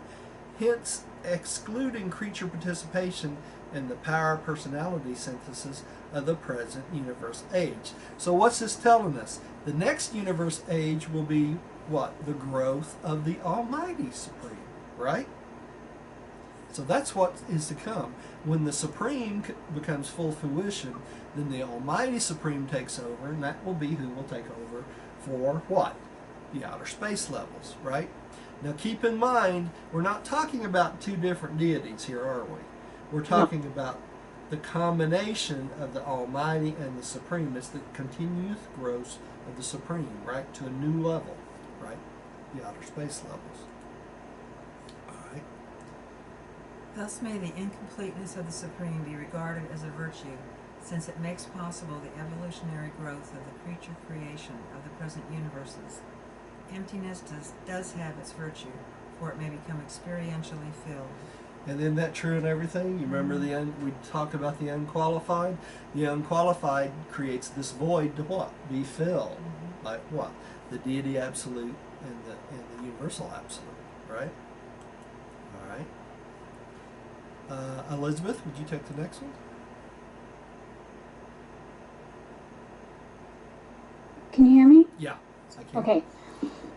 hence excluding creature participation in the power personality synthesis of the present universe age. So what's this telling us? The next universe age will be what? The growth of the Almighty Supreme, right? So that's what is to come. When the Supreme becomes full fruition, then the Almighty Supreme takes over, and that will be who will take over for what? The outer space levels, right? Now keep in mind, we're not talking about two different deities here, are we? We're talking about the combination of the Almighty and the Supreme. It's the continuous growth of the Supreme, right? To a new level, right? The outer space levels. Alright. Thus may the incompleteness of the Supreme be regarded as a virtue, since it makes possible the evolutionary growth of the creature creation of the present universes. Emptiness does have its virtue, for it may become experientially filled. And isn't that true in everything? You remember we talked about the unqualified? The unqualified creates this void to what? Be filled by what? The deity absolute and the universal absolute, right? All right. Elizabeth, would you take the next one? Can you hear me? Yeah, I can. Okay.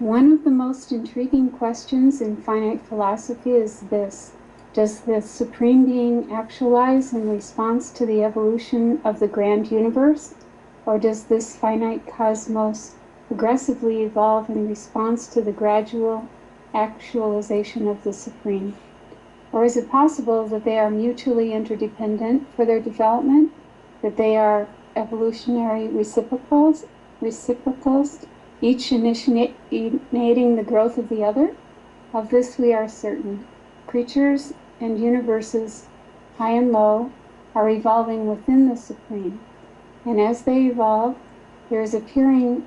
One of the most intriguing questions in finite philosophy is this. Does the Supreme Being actualize in response to the evolution of the grand universe? Or does this finite cosmos progressively evolve in response to the gradual actualization of the Supreme? Or is it possible that they are mutually interdependent for their development, that they are evolutionary reciprocals, each initiating the growth of the other? Of this we are certain. Creatures and universes, high and low, are evolving within the Supreme. And as they evolve, there is appearing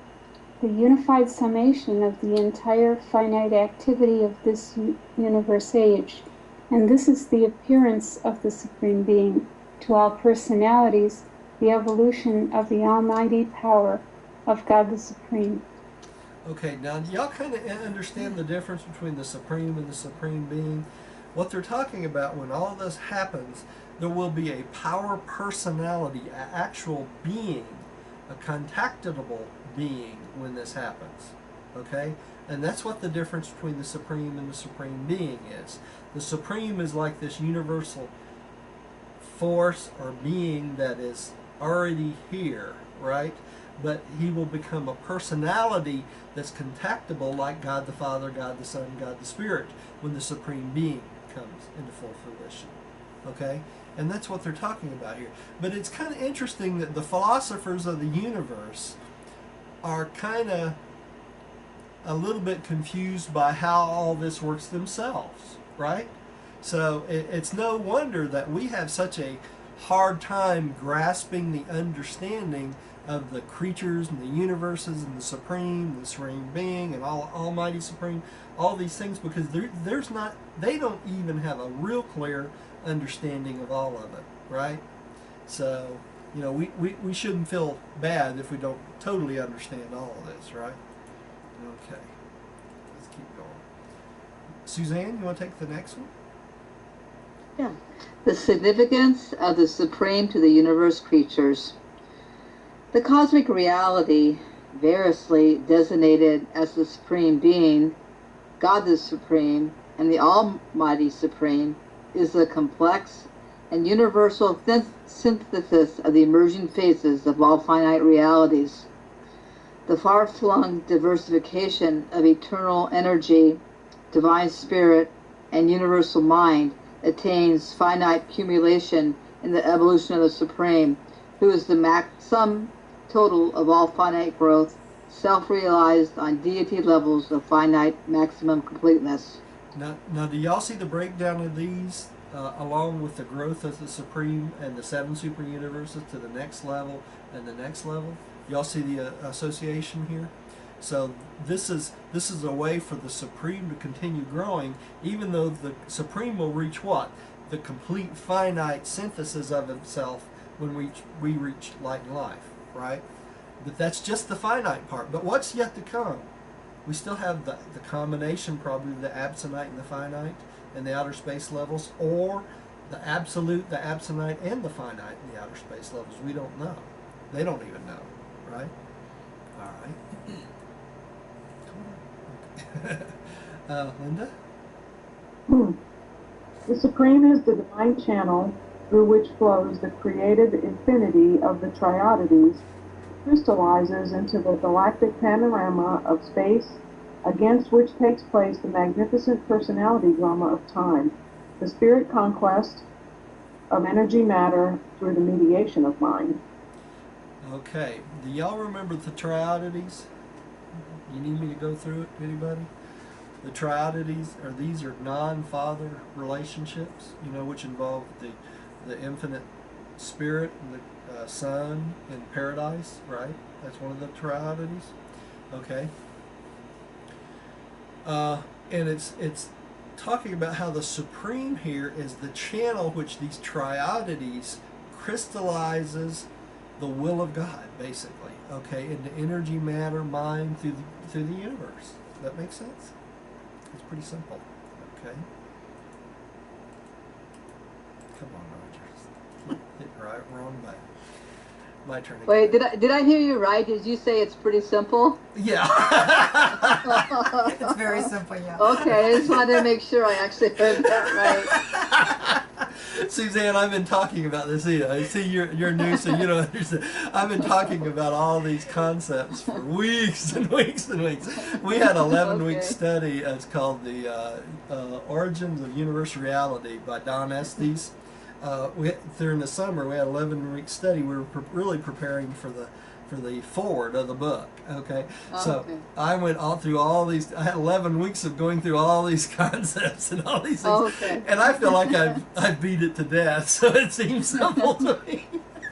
the unified summation of the entire finite activity of this universe age. And this is the appearance of the Supreme Being to all personalities, the evolution of the almighty power of God the Supreme. Okay, now do y'all kind of understand the difference between the Supreme and the Supreme Being? What they're talking about when all this happens, there will be a power personality, an actual being, a contactable being when this happens. Okay? And that's what the difference between the Supreme and the Supreme Being is. The Supreme is like this universal force or being that is already here, right? But he will become a personality that's contactable like God the Father, God the Son, God the Spirit when the Supreme Being comes into full fruition. Okay? And that's what they're talking about here. But it's kind of interesting that the philosophers of the universe are kind of a little bit confused by how all this works themselves, right? So it's no wonder that we have such a hard time grasping the understanding of the creatures and the universes and the Supreme Being and Almighty Supreme, all these things, because they don't even have a real clear understanding of all of it, right? So, we shouldn't feel bad if we don't totally understand all of this, right? Okay, let's keep going. Suzanne, you want to take the next one? Yeah. The significance of the Supreme to the universe creatures. The cosmic reality, variously designated as the Supreme Being, God the Supreme, and the Almighty Supreme, is the complex and universal synthesis of the emerging phases of all finite realities. The far-flung diversification of eternal energy, divine spirit, and universal mind attains finite accumulation in the evolution of the Supreme, who is the sum total of all finite growth, self-realized on deity levels of finite maximum completeness. Now, do y'all see the breakdown of these along with the growth of the Supreme and the 7 super universes to the next level and the next level? Y'all see the association here? So this is a way for the Supreme to continue growing, even though the Supreme will reach what? The complete finite synthesis of itself when we reach light and life, right? But that's just the finite part. But what's yet to come? We still have the combination, probably the absonite and the finite and the outer space levels, or the absolute, the absonite, and the finite in the outer space levels. We don't know. They don't even know, right? All right. Linda? The Supreme is the divine channel through which flows the creative infinity of the triodities, crystallizes into the galactic panorama of space, against which takes place the magnificent personality drama of time, the spirit conquest of energy matter through the mediation of mind. Okay. Do y'all remember the triodities? You need me to go through it, anybody? The triodities these are non-father relationships, which involve the infinite spirit and the son in paradise, right? That's one of the triodities. Okay. And it's talking about how the Supreme here is the channel which these triodities crystallizes the will of God, basically. Okay, into energy, matter, mind through the universe. Does that make sense? It's pretty simple. Okay. Come on, Roger. Hit right, wrong button. My turn. Wait, did I hear you right? Did you say it's pretty simple? Yeah. It's very simple, yeah. Okay, I just wanted to make sure I actually heard that right. Suzanne, I've been talking about this. See, you're new, so you don't understand. I've been talking about all these concepts for weeks and weeks and weeks. We had an 11-week Okay. study. It's called the Origins of Universal Reality by Don Estes. During the summer, we had an 11-week study. We were really preparing for the forward of the book. Okay, so Okay. I went all through all these. I had 11 weeks of going through all these concepts and all these things, Okay. and I feel like I beat it to death. So it seems simple to me.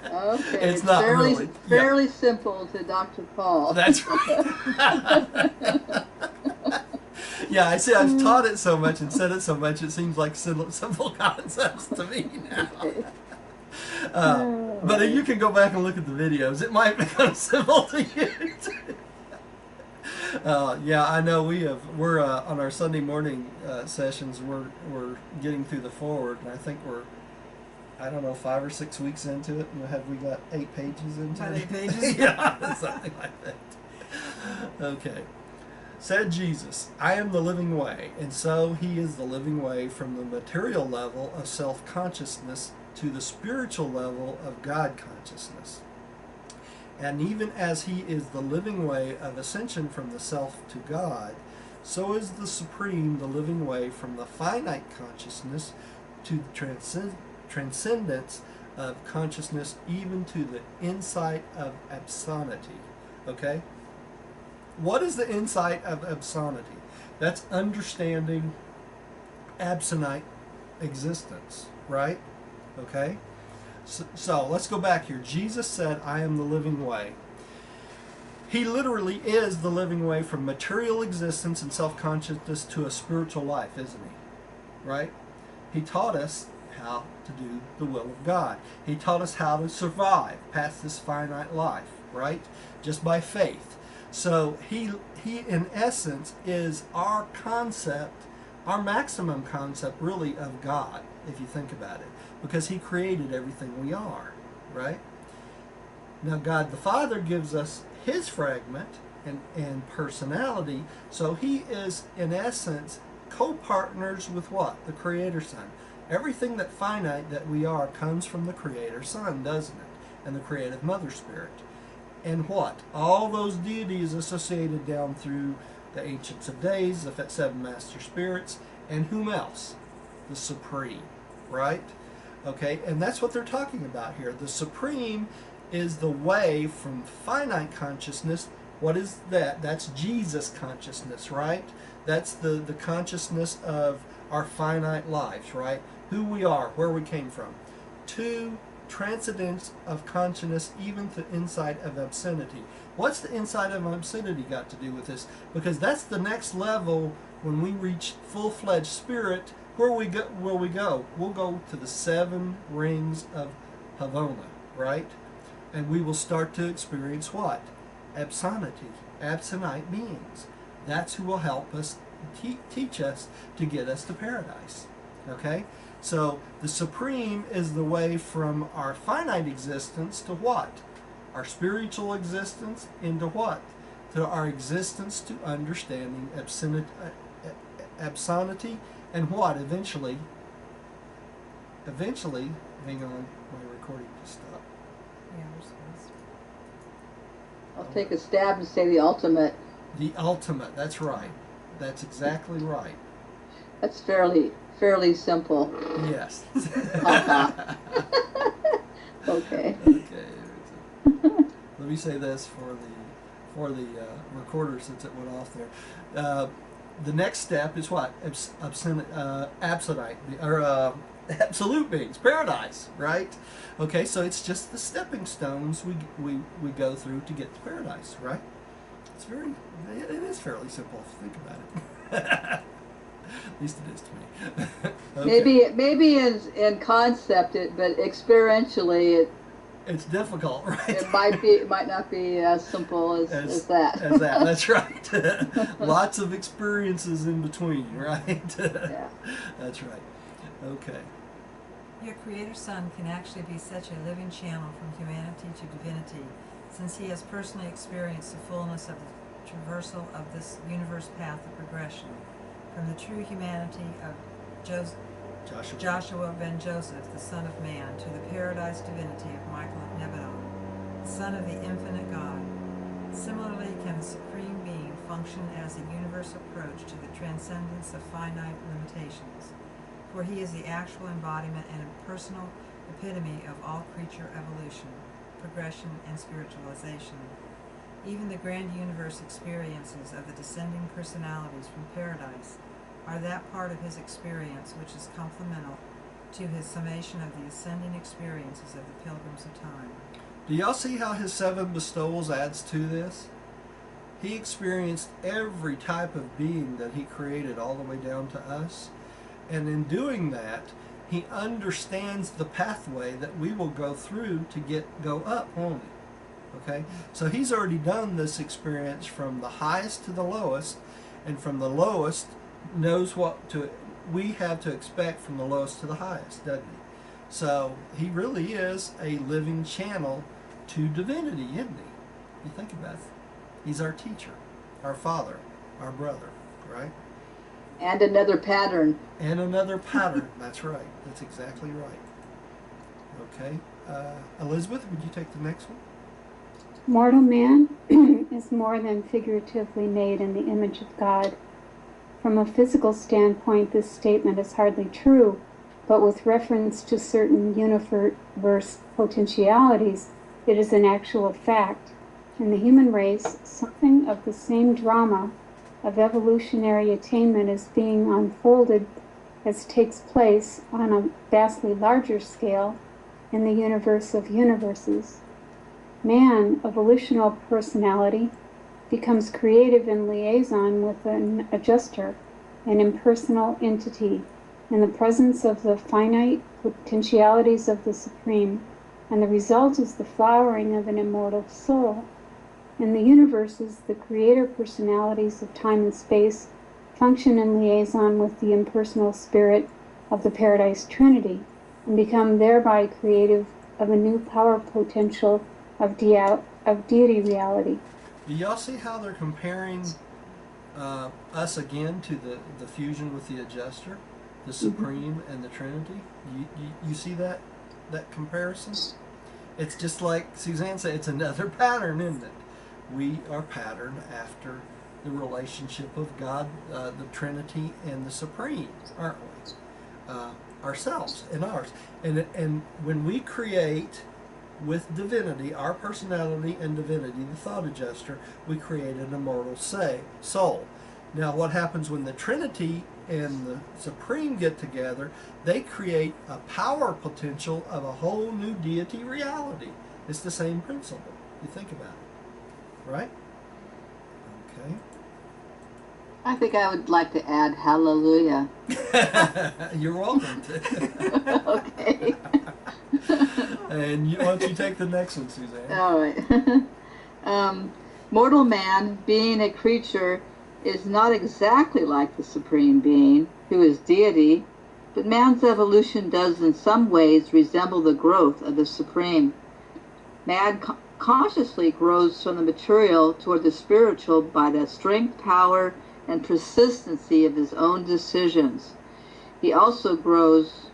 Okay. It's not fairly, really. fairly simple to Dr. Paul. That's right. Yeah, I see. I've taught it so much and said it so much. It seems like simple concepts to me now. But you can go back and look at the videos. It might become simple to you too. Yeah, I know we're on our Sunday morning sessions. We're getting through the forward, and I think we're, I don't know, 5 or 6 weeks into it. And have we got 8 pages into About it? 8 pages? Yeah, something like that. Okay. Said Jesus, I am the living way, and so he is the living way from the material level of self-consciousness to the spiritual level of God consciousness. And even as he is the living way of ascension from the self to God, so is the Supreme the living way from the finite consciousness to the transcendence of consciousness, even to the insight of absonity. Okay? What is the insight of absonity? That's understanding absonite existence, right? Okay? So let's go back here. Jesus said, I am the living way. He literally is the living way from material existence and self-consciousness to a spiritual life, isn't he? Right? He taught us how to do the will of God. He taught us how to survive past this finite life, right? Just by faith. So he in essence is our concept, our maximum concept really of God, if you think about it, because he created everything we are, right? Now God the Father gives us his fragment and personality, so he is in essence co-partners with what? The Creator Son. Everything that finite that we are comes from the Creator Son, doesn't it? And the Creative Mother Spirit. And what? All those deities associated down through the Ancients of Days, the 7 Master Spirits, and whom else? The Supreme, right? Okay, and that's what they're talking about here. The Supreme is the way from finite consciousness. What is that? That's Jesus consciousness, right? That's the consciousness of our finite lives, right? Who we are, where we came from. To transcendence of consciousness, even to insight of obscenity. What's the insight of obscenity got to do with this? Because that's the next level when we reach full-fledged spirit. Where we go? We'll go to the 7 rings of Havona, right? And we will start to experience what? Absonity, absonite beings. That's who will help us, teach us to get us to paradise. Okay? So the Supreme is the way from our finite existence to what? Our spiritual existence into what? To our existence to understanding absonity and what? Eventually, hang on, my recording just stopped. Yeah, we're supposed to. I'll take a stab and say the ultimate. The ultimate, that's right. That's exactly right. That's fairly simple. Yes. Okay. Okay. Let me say this for the recorder since it went off there. The next step is what? Absonite or absolute beings, paradise, right? Okay, so it's just the stepping stones we go through to get to paradise, right? It is fairly simple if you think about it. At least it is to me. Okay. Maybe in concept, but experientially, It's difficult, right? it might not be as simple as that. As that, that's right. Lots of experiences in between, right? Yeah. That's right. Okay. Your Creator Son can actually be such a living channel from humanity to divinity, since he has personally experienced the fullness of the traversal of this universe path of progression, from the true humanity of Joshua ben Joseph, the Son of Man, to the paradise divinity of Michael of Nebadon, the Son of the infinite God. Similarly, can the Supreme Being function as a universal approach to the transcendence of finite limitations, for he is the actual embodiment and impersonal epitome of all creature evolution, progression, and spiritualization. Even the grand universe experiences of the descending personalities from paradise are that part of his experience which is complemental to his summation of the ascending experiences of the pilgrims of time. Do y'all see how his 7 bestowals adds to this? He experienced every type of being that he created all the way down to us. And in doing that, he understands the pathway that we will go through to go up only. Okay? So he's already done this experience from the highest to the lowest, and from the lowest knows what we have to expect from the lowest to the highest, doesn't he? So he really is a living channel to divinity, isn't he? You think about it. He's our teacher, our father, our brother, right? And another pattern. And another pattern. That's right. That's exactly right. Okay. Elizabeth, would you take the next one? Mortal man is more than figuratively made in the image of God. From a physical standpoint, this statement is hardly true, but with reference to certain universe potentialities, it is an actual fact. In the human race, something of the same drama of evolutionary attainment is being unfolded as takes place on a vastly larger scale in the universe of universes. Man, evolutional personality, becomes creative in liaison with an adjuster, an impersonal entity, in the presence of the finite potentialities of the Supreme, and the result is the flowering of an immortal soul. In the universes, the creator personalities of time and space function in liaison with the impersonal spirit of the Paradise Trinity, and become thereby creative of a new power potential of deity reality. Do y'all see how they're comparing us again to the fusion with the adjuster, the Supreme and the Trinity? You see that comparison? It's just like Suzanne said, it's another pattern, isn't it? We are patterned after the relationship of God, the Trinity, and the Supreme, aren't we? Ourselves and ours. And when we create with divinity, our personality and divinity, the thought adjuster, we create an immortal soul. Now what happens when the Trinity and the Supreme get together? They create a power potential of a whole new deity reality. It's the same principle. You think about it. Right? Okay. I think I would like to add hallelujah. You're welcome to. Okay. And why don't you take the next one, Suzanne? All right. Mortal man, being a creature, is not exactly like the Supreme Being, who is deity, but man's evolution does in some ways resemble the growth of the Supreme. Man consciously grows from the material toward the spiritual by the strength, power, and persistency of his own decisions. He also grows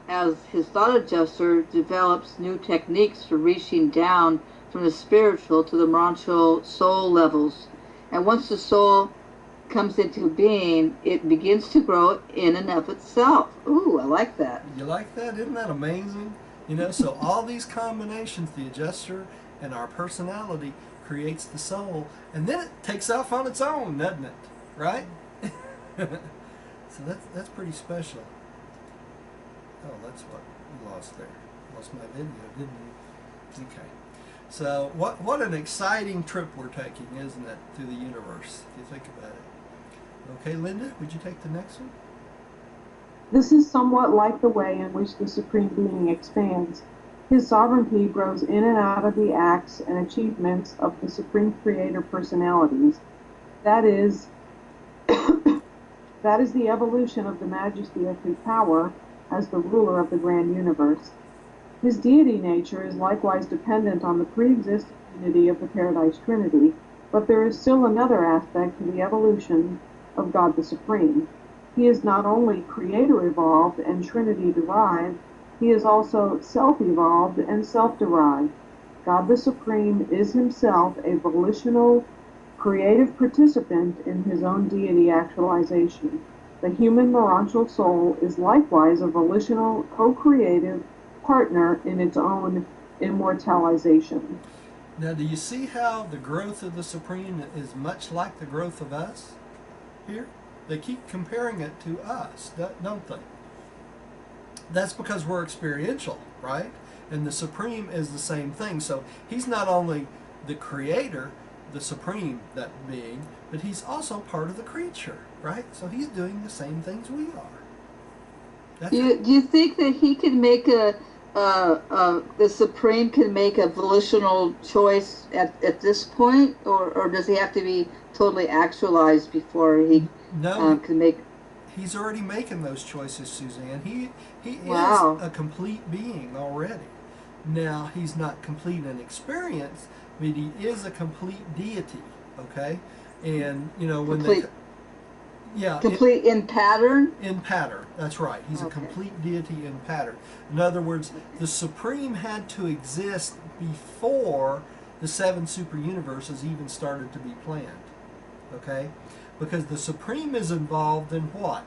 as his thought adjuster develops new techniques for reaching down from the spiritual to the moral soul levels. And once the soul comes into being, it begins to grow in and of itself. Ooh, I like that. You like that? Isn't that amazing? You know, so all these combinations, the adjuster and our personality, creates the soul, and then it takes off on its own, doesn't it? Right? So that's pretty special. Oh, that's what we lost there. Lost my video, didn't we? Okay. So what an exciting trip we're taking, isn't it, through the universe, if you think about it. Okay, Linda, would you take the next one? This is somewhat like the way in which the Supreme Being expands. His sovereignty grows in and out of the acts and achievements of the Supreme Creator personalities. That is the evolution of the majesty of his power as the ruler of the grand universe. His deity nature is likewise dependent on the pre-existent unity of the Paradise Trinity, but there is still another aspect to the evolution of God the Supreme. He is not only creator-evolved and Trinity-derived, he is also self-evolved and self-derived. God the Supreme is himself a volitional, creative participant in his own deity actualization. The human morontial soul is likewise a volitional, co-creative partner in its own immortalization. Now, do you see how the growth of the Supreme is much like the growth of us here? They keep comparing it to us, don't they? That's because we're experiential, right? And the Supreme is the same thing. So he's not only the creator, the Supreme, that being, but he's also part of the creature, right? So he's doing the same things we are. Do you think that he can make the Supreme can make a volitional choice at this point, or does he have to be totally actualized before he can make? He's already making those choices, Suzanne. He Wow. is a complete being already. Now, he's not complete in experience, but he is a complete deity, okay? And, you know, when Complete. Yeah. Complete in pattern? In pattern, that's right. He's a complete deity in pattern. In other words, the Supreme had to exist before the 7 super universes even started to be planned, okay? Because the Supreme is involved in what?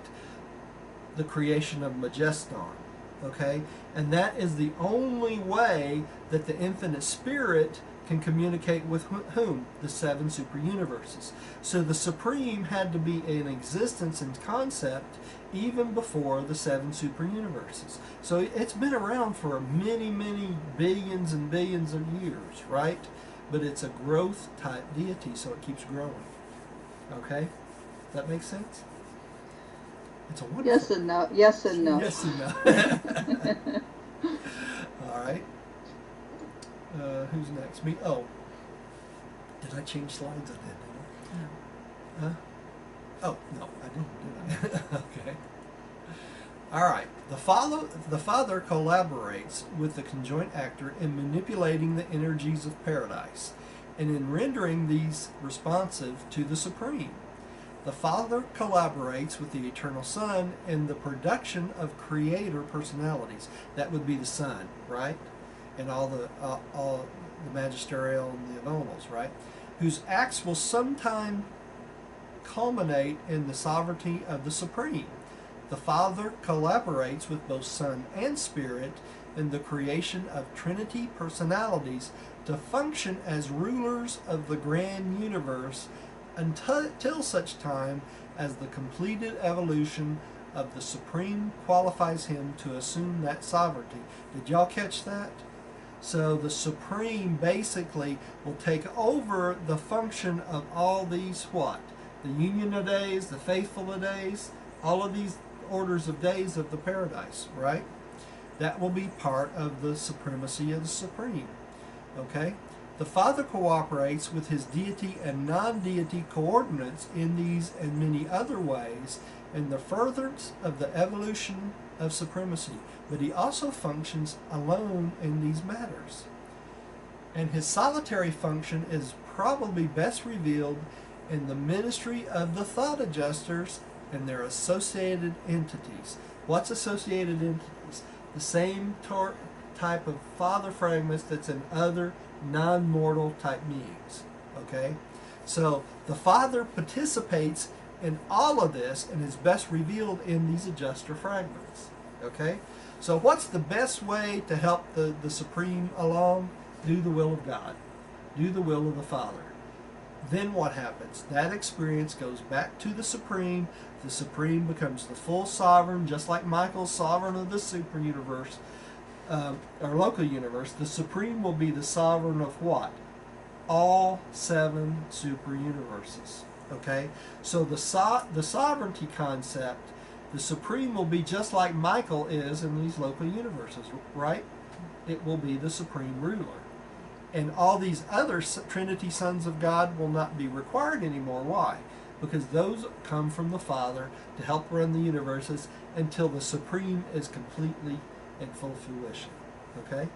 The creation of Majeston, okay? And that is the only way that the infinite spirit can communicate with whom? The 7 super universes. So the Supreme had to be in existence and concept even before the 7 super universes. So it's been around for many, many billions and billions of years, right? But it's a growth type deity, so it keeps growing. Okay? That makes sense? It's a wonderful... Yes and no. Yes and no. Yes and no. All right. Who's next? Me? Oh. Did I change slides? I did, didn't I? Oh, no, I didn't, did I? Okay. All right. The Father collaborates with the conjoint actor in manipulating the energies of paradise and in rendering these responsive to the Supreme. The Father collaborates with the Eternal Son in the production of creator personalities. That would be the Son, right? And all the magisterial and the avonals, right? Whose acts will sometime culminate in the sovereignty of the Supreme. The Father collaborates with both Son and Spirit in the creation of Trinity personalities to function as rulers of the grand universe until such time as the completed evolution of the Supreme qualifies him to assume that sovereignty. Did y'all catch that? So the Supreme basically will take over the function of all these what? The union of days, the faithful of days, all of these orders of days of the paradise, right? That will be part of the supremacy of the Supreme. Okay? The Father cooperates with his deity and non-deity coordinates in these and many other ways in the furtherance of the evolution of supremacy, but he also functions alone in these matters. And his solitary function is probably best revealed in the ministry of the thought adjusters and their associated entities. What's associated entities? The same type of father fragments that's in other non-mortal type beings. Okay? So the Father participates in all of this and is best revealed in these adjuster fragments. Okay? So what's the best way to help the Supreme along? Do the will of God. Do the will of the Father. Then what happens? That experience goes back to the Supreme. The Supreme becomes the full sovereign, just like Michael's sovereign of the super universe, or local universe. The Supreme will be the sovereign of what? All 7 super universes. Okay? So the sovereignty concept, the Supreme will be just like Michael is in these local universes, right? It will be the supreme ruler. And all these other Trinity sons of God will not be required anymore. Why? Because those come from the Father to help run the universes until the Supreme is completely in full fruition. Okay?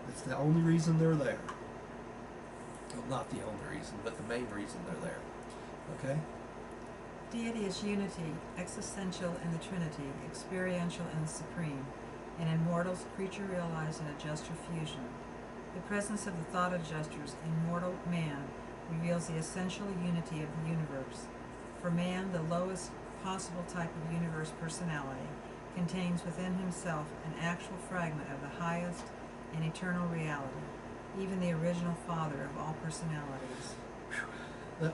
That's the only reason they're there. Well, not the only reason, but the main reason they're there. Okay? Deity is unity, existential in the Trinity, experiential in the Supreme, and in mortals, creature realized in adjuster fusion. The presence of the thought adjusters in mortal man reveals the essential unity of the universe. For man, the lowest possible type of universe personality, contains within himself an actual fragment of the highest and eternal reality, even the original Father of all personalities.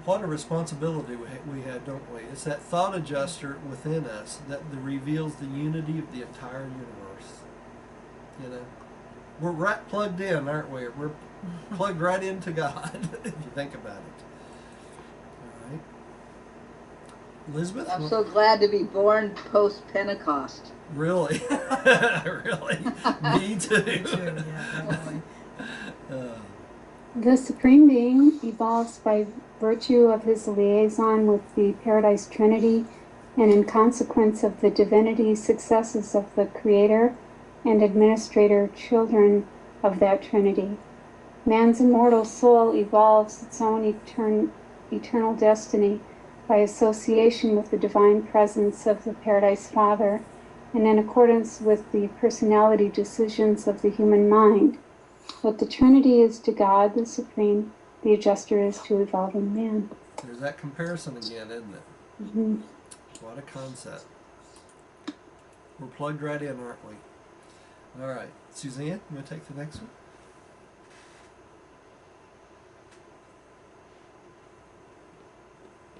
What a responsibility we have, don't we? It's that thought adjuster within us that reveals the unity of the entire universe. You know? We're right plugged in, aren't we? We're plugged right into God, if you think about it. All right. Elizabeth? I'm so glad to be born post-Pentecost. Really? Really? Me too. Me too, yeah, definitely. The Supreme Being evolves by virtue of his liaison with the Paradise Trinity and in consequence of the divinity successes of the Creator and Administrator children of that Trinity. Man's immortal soul evolves its own eternal destiny by association with the divine presence of the Paradise Father and in accordance with the personality decisions of the human mind. What the Trinity is to God, the Supreme, the adjuster is to evolving man. There's that comparison again, isn't it? Mm-hmm. What a concept. We're plugged right in, aren't we? All right. Suzanne, you want to take the next one?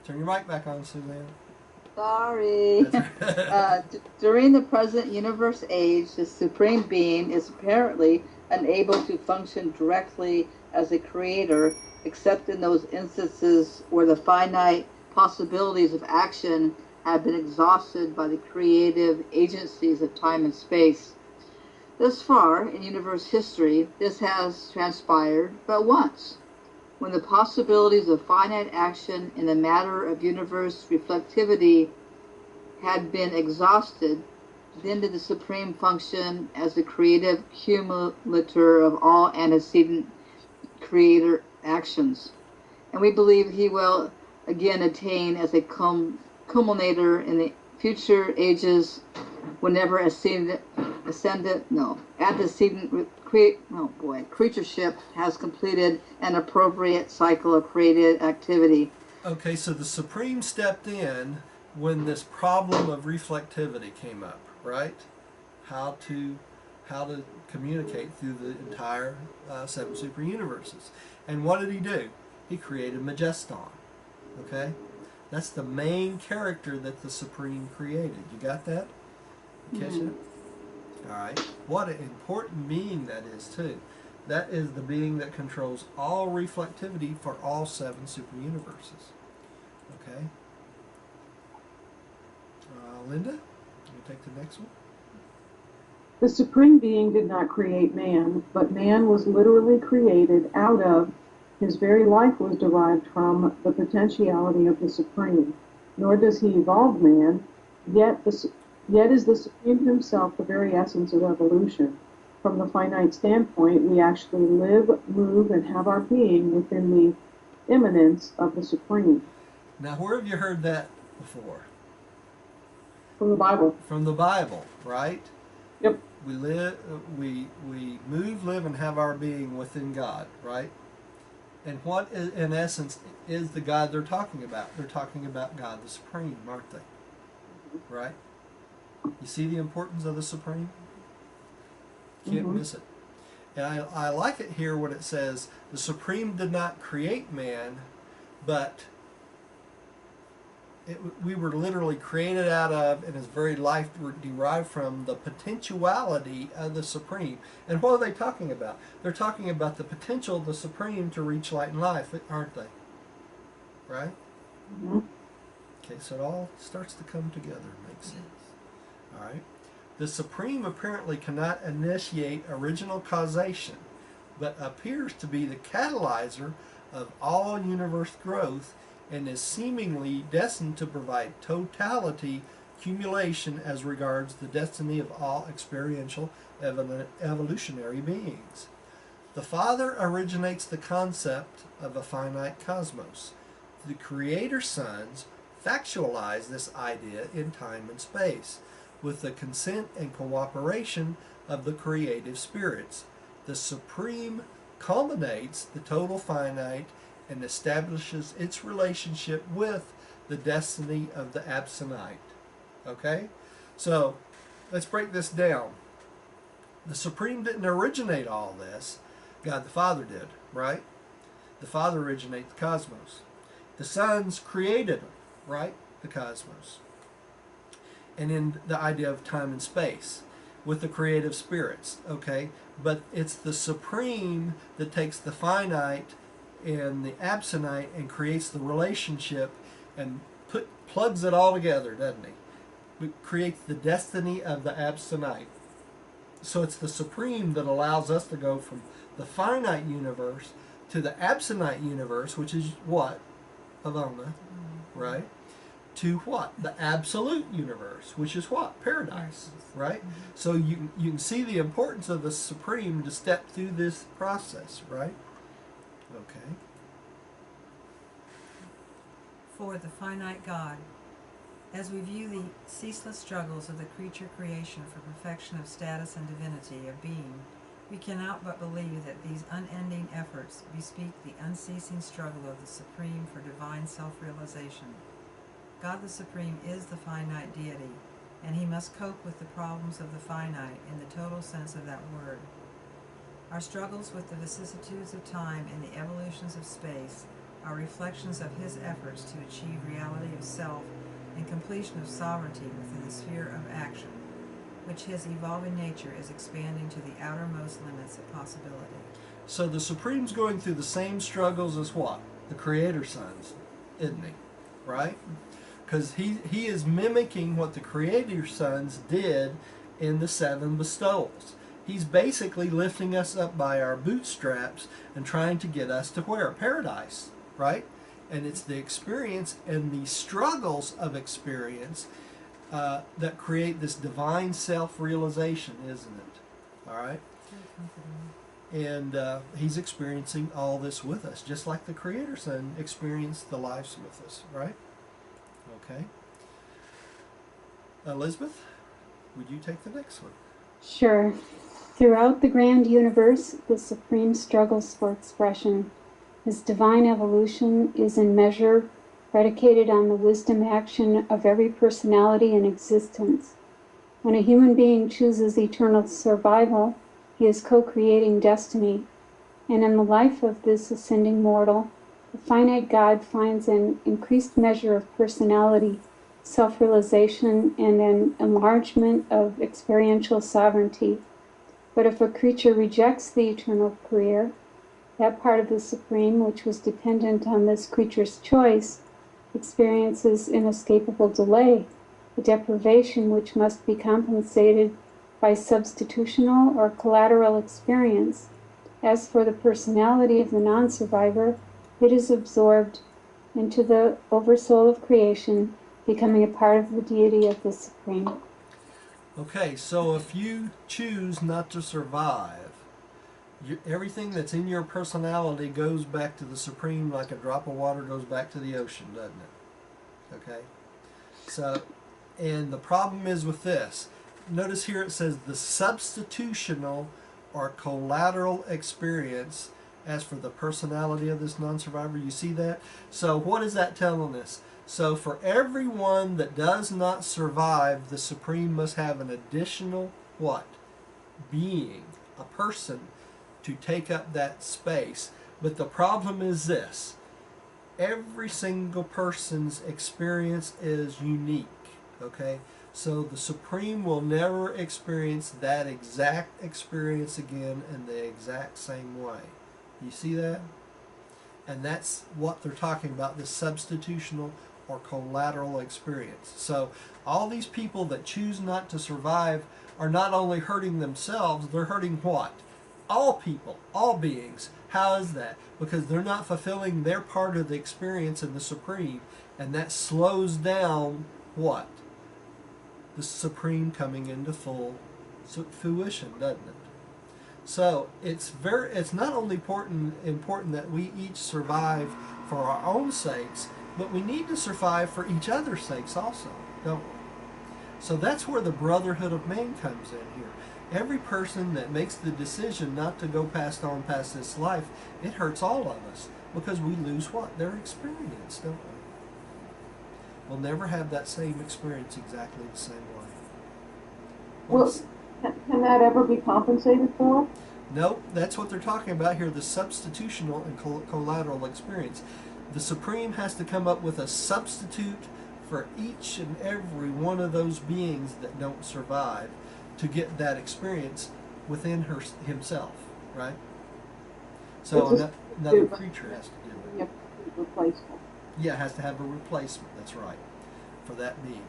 Turn your mic back on, Suzanne. Sorry. During the present universe age, the Supreme Being is apparently unable to function directly as a creator, except in those instances where the finite possibilities of action have been exhausted by the creative agencies of time and space. Thus far in universe history, this has transpired but once, when the possibilities of finite action in the matter of universe reflectivity had been exhausted. Then did the Supreme function as the creative cumulator of all antecedent creator actions. And we believe he will again attain as a culminator in the future ages whenever creatureship has completed an appropriate cycle of creative activity. Okay, so the Supreme stepped in when this problem of reflectivity came up, right? How to communicate through the entire 7 super universes. And what did he do? He created Majeston. Okay? That's the main character that the Supreme created. You got that? Catch it? All right. What an important being that is, too. That is the being that controls all reflectivity for all 7 super universes. Okay? Linda, you take the next one? The Supreme Being did not create man, but man was literally created out of, his very life was derived from, the potentiality of the Supreme. Nor does he evolve man, yet is the Supreme himself the very essence of evolution. From the finite standpoint, we actually live, move, and have our being within the immanence of the Supreme. Now, where have you heard that before? From the Bible. From the Bible, right? Yep. We live, we move, live, and have our being within God, right? And what, is, in essence, is the God they're talking about? They're talking about God the Supreme, aren't they? Right? You see the importance of the Supreme? Can't miss it. And I like it here when it says, the Supreme did not create man, but we were literally created out of, and his very life derived from, the potentiality of the Supreme. And what are they talking about? They're talking about the potential of the Supreme to reach light and life, aren't they? Right? Mm-hmm. Okay, so it all starts to come together. Makes sense. All right. The Supreme apparently cannot initiate original causation, but appears to be the catalyzer of all universe growth, and is seemingly destined to provide totality accumulation as regards the destiny of all experiential evolutionary beings. The Father originates the concept of a finite cosmos. The Creator Sons factualize this idea in time and space, with the consent and cooperation of the creative spirits. The Supreme culminates the total finite and establishes its relationship with the destiny of the Absonite. Okay? So, let's break this down. The Supreme didn't originate all this. God the Father did, right? The Father originated the cosmos. The Sons created, right, the cosmos. And in the idea of time and space with the creative spirits, okay? But it's the Supreme that takes the finite and the absonite and creates the relationship and plugs it all together, doesn't he? It creates the destiny of the absonite. So it's the Supreme that allows us to go from the finite universe to the absonite universe, which is what? Pavona, right? To what? The absolute universe, which is what? Paradise, right? So you can see the importance of the Supreme to step through this process, right? Okay. For the finite God, as we view the ceaseless struggles of the creature creation for perfection of status and divinity of being, we cannot but believe that these unending efforts bespeak the unceasing struggle of the Supreme for divine self-realization. God the Supreme is the finite deity, and he must cope with the problems of the finite in the total sense of that word. Our struggles with the vicissitudes of time and the evolutions of space are reflections of his efforts to achieve reality of self and completion of sovereignty within the sphere of action, which his evolving nature is expanding to the outermost limits of possibility. So the Supreme's going through the same struggles as what? The Creator Sons, isn't he? Right? Because he is mimicking what the Creator Sons did in the 7 bestowals. He's basically lifting us up by our bootstraps and trying to get us to where? Paradise, right? And it's the experience and the struggles of experience that create this divine self-realization, isn't it? All right? And he's experiencing all this with us, just like the Creator Son experienced the lives with us, right? Okay. Elizabeth, would you take the next one? Sure. Throughout the grand universe, the Supreme struggles for expression. His divine evolution is in measure predicated on the wisdom action of every personality in existence. When a human being chooses eternal survival, he is co-creating destiny. And in the life of this ascending mortal, the finite God finds an increased measure of personality, self-realization, and an enlargement of experiential sovereignty. But if a creature rejects the eternal career, that part of the Supreme which was dependent on this creature's choice experiences inescapable delay, a deprivation which must be compensated by substitutional or collateral experience. As for the personality of the non-survivor, it is absorbed into the oversoul of creation, becoming a part of the deity of the Supreme. Okay, so if you choose not to survive, everything that's in your personality goes back to the Supreme like a drop of water goes back to the ocean, doesn't it? Okay? So, and the problem is with this. Notice here it says the substitutional or collateral experience as for the personality of this non-survivor. You see that? So what is that telling us? So for everyone that does not survive, the Supreme must have an additional what? Being, a person, to take up that space. But the problem is this. Every single person's experience is unique. Okay? So the Supreme will never experience that exact experience again in the exact same way. You see that? And that's what they're talking about, this substitutional or collateral experience. So all these people that choose not to survive are not only hurting themselves, they're hurting what? All people, all beings. How is that? Because they're not fulfilling their part of the experience in the Supreme, and that slows down what? The Supreme coming into full fruition, doesn't it? So it's not only important that we each survive for our own sakes, but we need to survive for each other's sakes also, don't we? So that's where the brotherhood of man comes in here. Every person that makes the decision not to go past this life, it hurts all of us because we lose what? Their experience, don't we? We'll never have that same experience exactly the same way. Well, can that ever be compensated for? Nope, that's what they're talking about here, the substitutional and collateral experience. The Supreme has to come up with a substitute for each and every one of those beings that don't survive to get that experience within himself, right? So another creature has to do it. Replacement. Yeah, it has to have a replacement, that's right, for that being,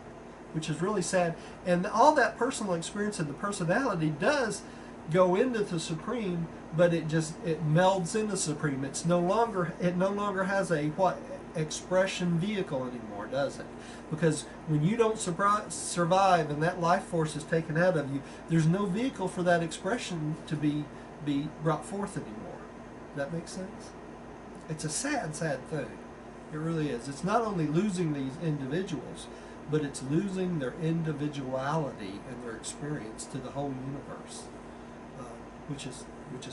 which is really sad. And all that personal experience and the personality does go into the Supreme, but it melds into Supreme. It no longer has a what expression vehicle anymore, does it? Because when you don't survive and that life force is taken out of you, there's no vehicle for that expression to be brought forth anymore. Does that make sense? It's a sad thing. It really is. It's not only losing these individuals, but it's losing their individuality and their experience to the whole universe, which is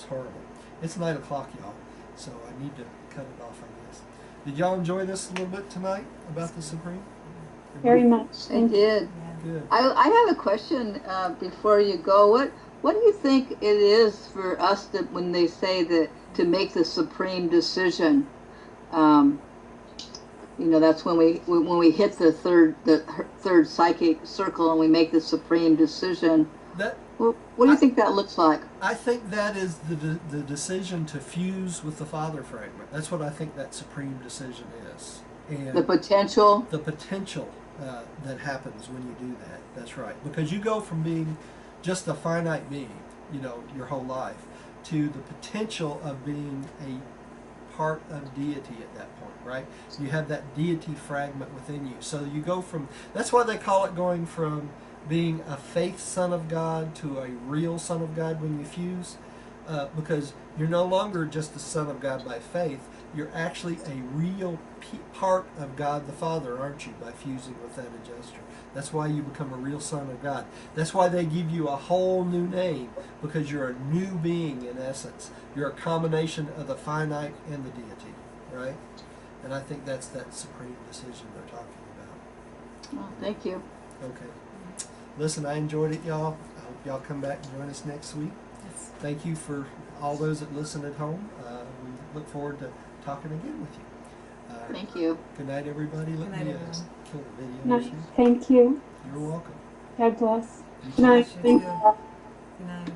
horrible. It's 9 o'clock, y'all, so I need to cut it off, I guess. Did y'all enjoy this a little bit tonight about the Supreme? Very much. I did. Good. I have a question before you go. What do you think it is for us that when they say that to make the supreme decision? That's when we hit the third psychic circle and we make the supreme decision. What do you think that looks like? I think that is the decision to fuse with the Father fragment. That's what I think that supreme decision is. And the potential that happens when you do that. That's right. Because you go from being just a finite being, your whole life, to the potential of being a part of deity at that point, right? You have that deity fragment within you. So you go from, that's why they call it going from being a faith son of God to a real son of God when you fuse, because you're no longer just the son of God by faith. You're actually a real part of God the Father, aren't you, by fusing with that adjuster? That's why you become a real son of God. That's why they give you a whole new name, because you're a new being in essence. You're a combination of the finite and the deity, right? And I think that's that supreme decision they're talking about. Oh, thank you. Okay. Listen, I enjoyed it, y'all. I hope y'all come back and join us next week. Yes. Thank you for all those that listen at home. We look forward to talking again with you. Thank you. Good night, everybody. Let Good night, me everyone. kill the video Night. machine. Thank you. You're welcome. God bless. You Good night. too. Thank you. Good night.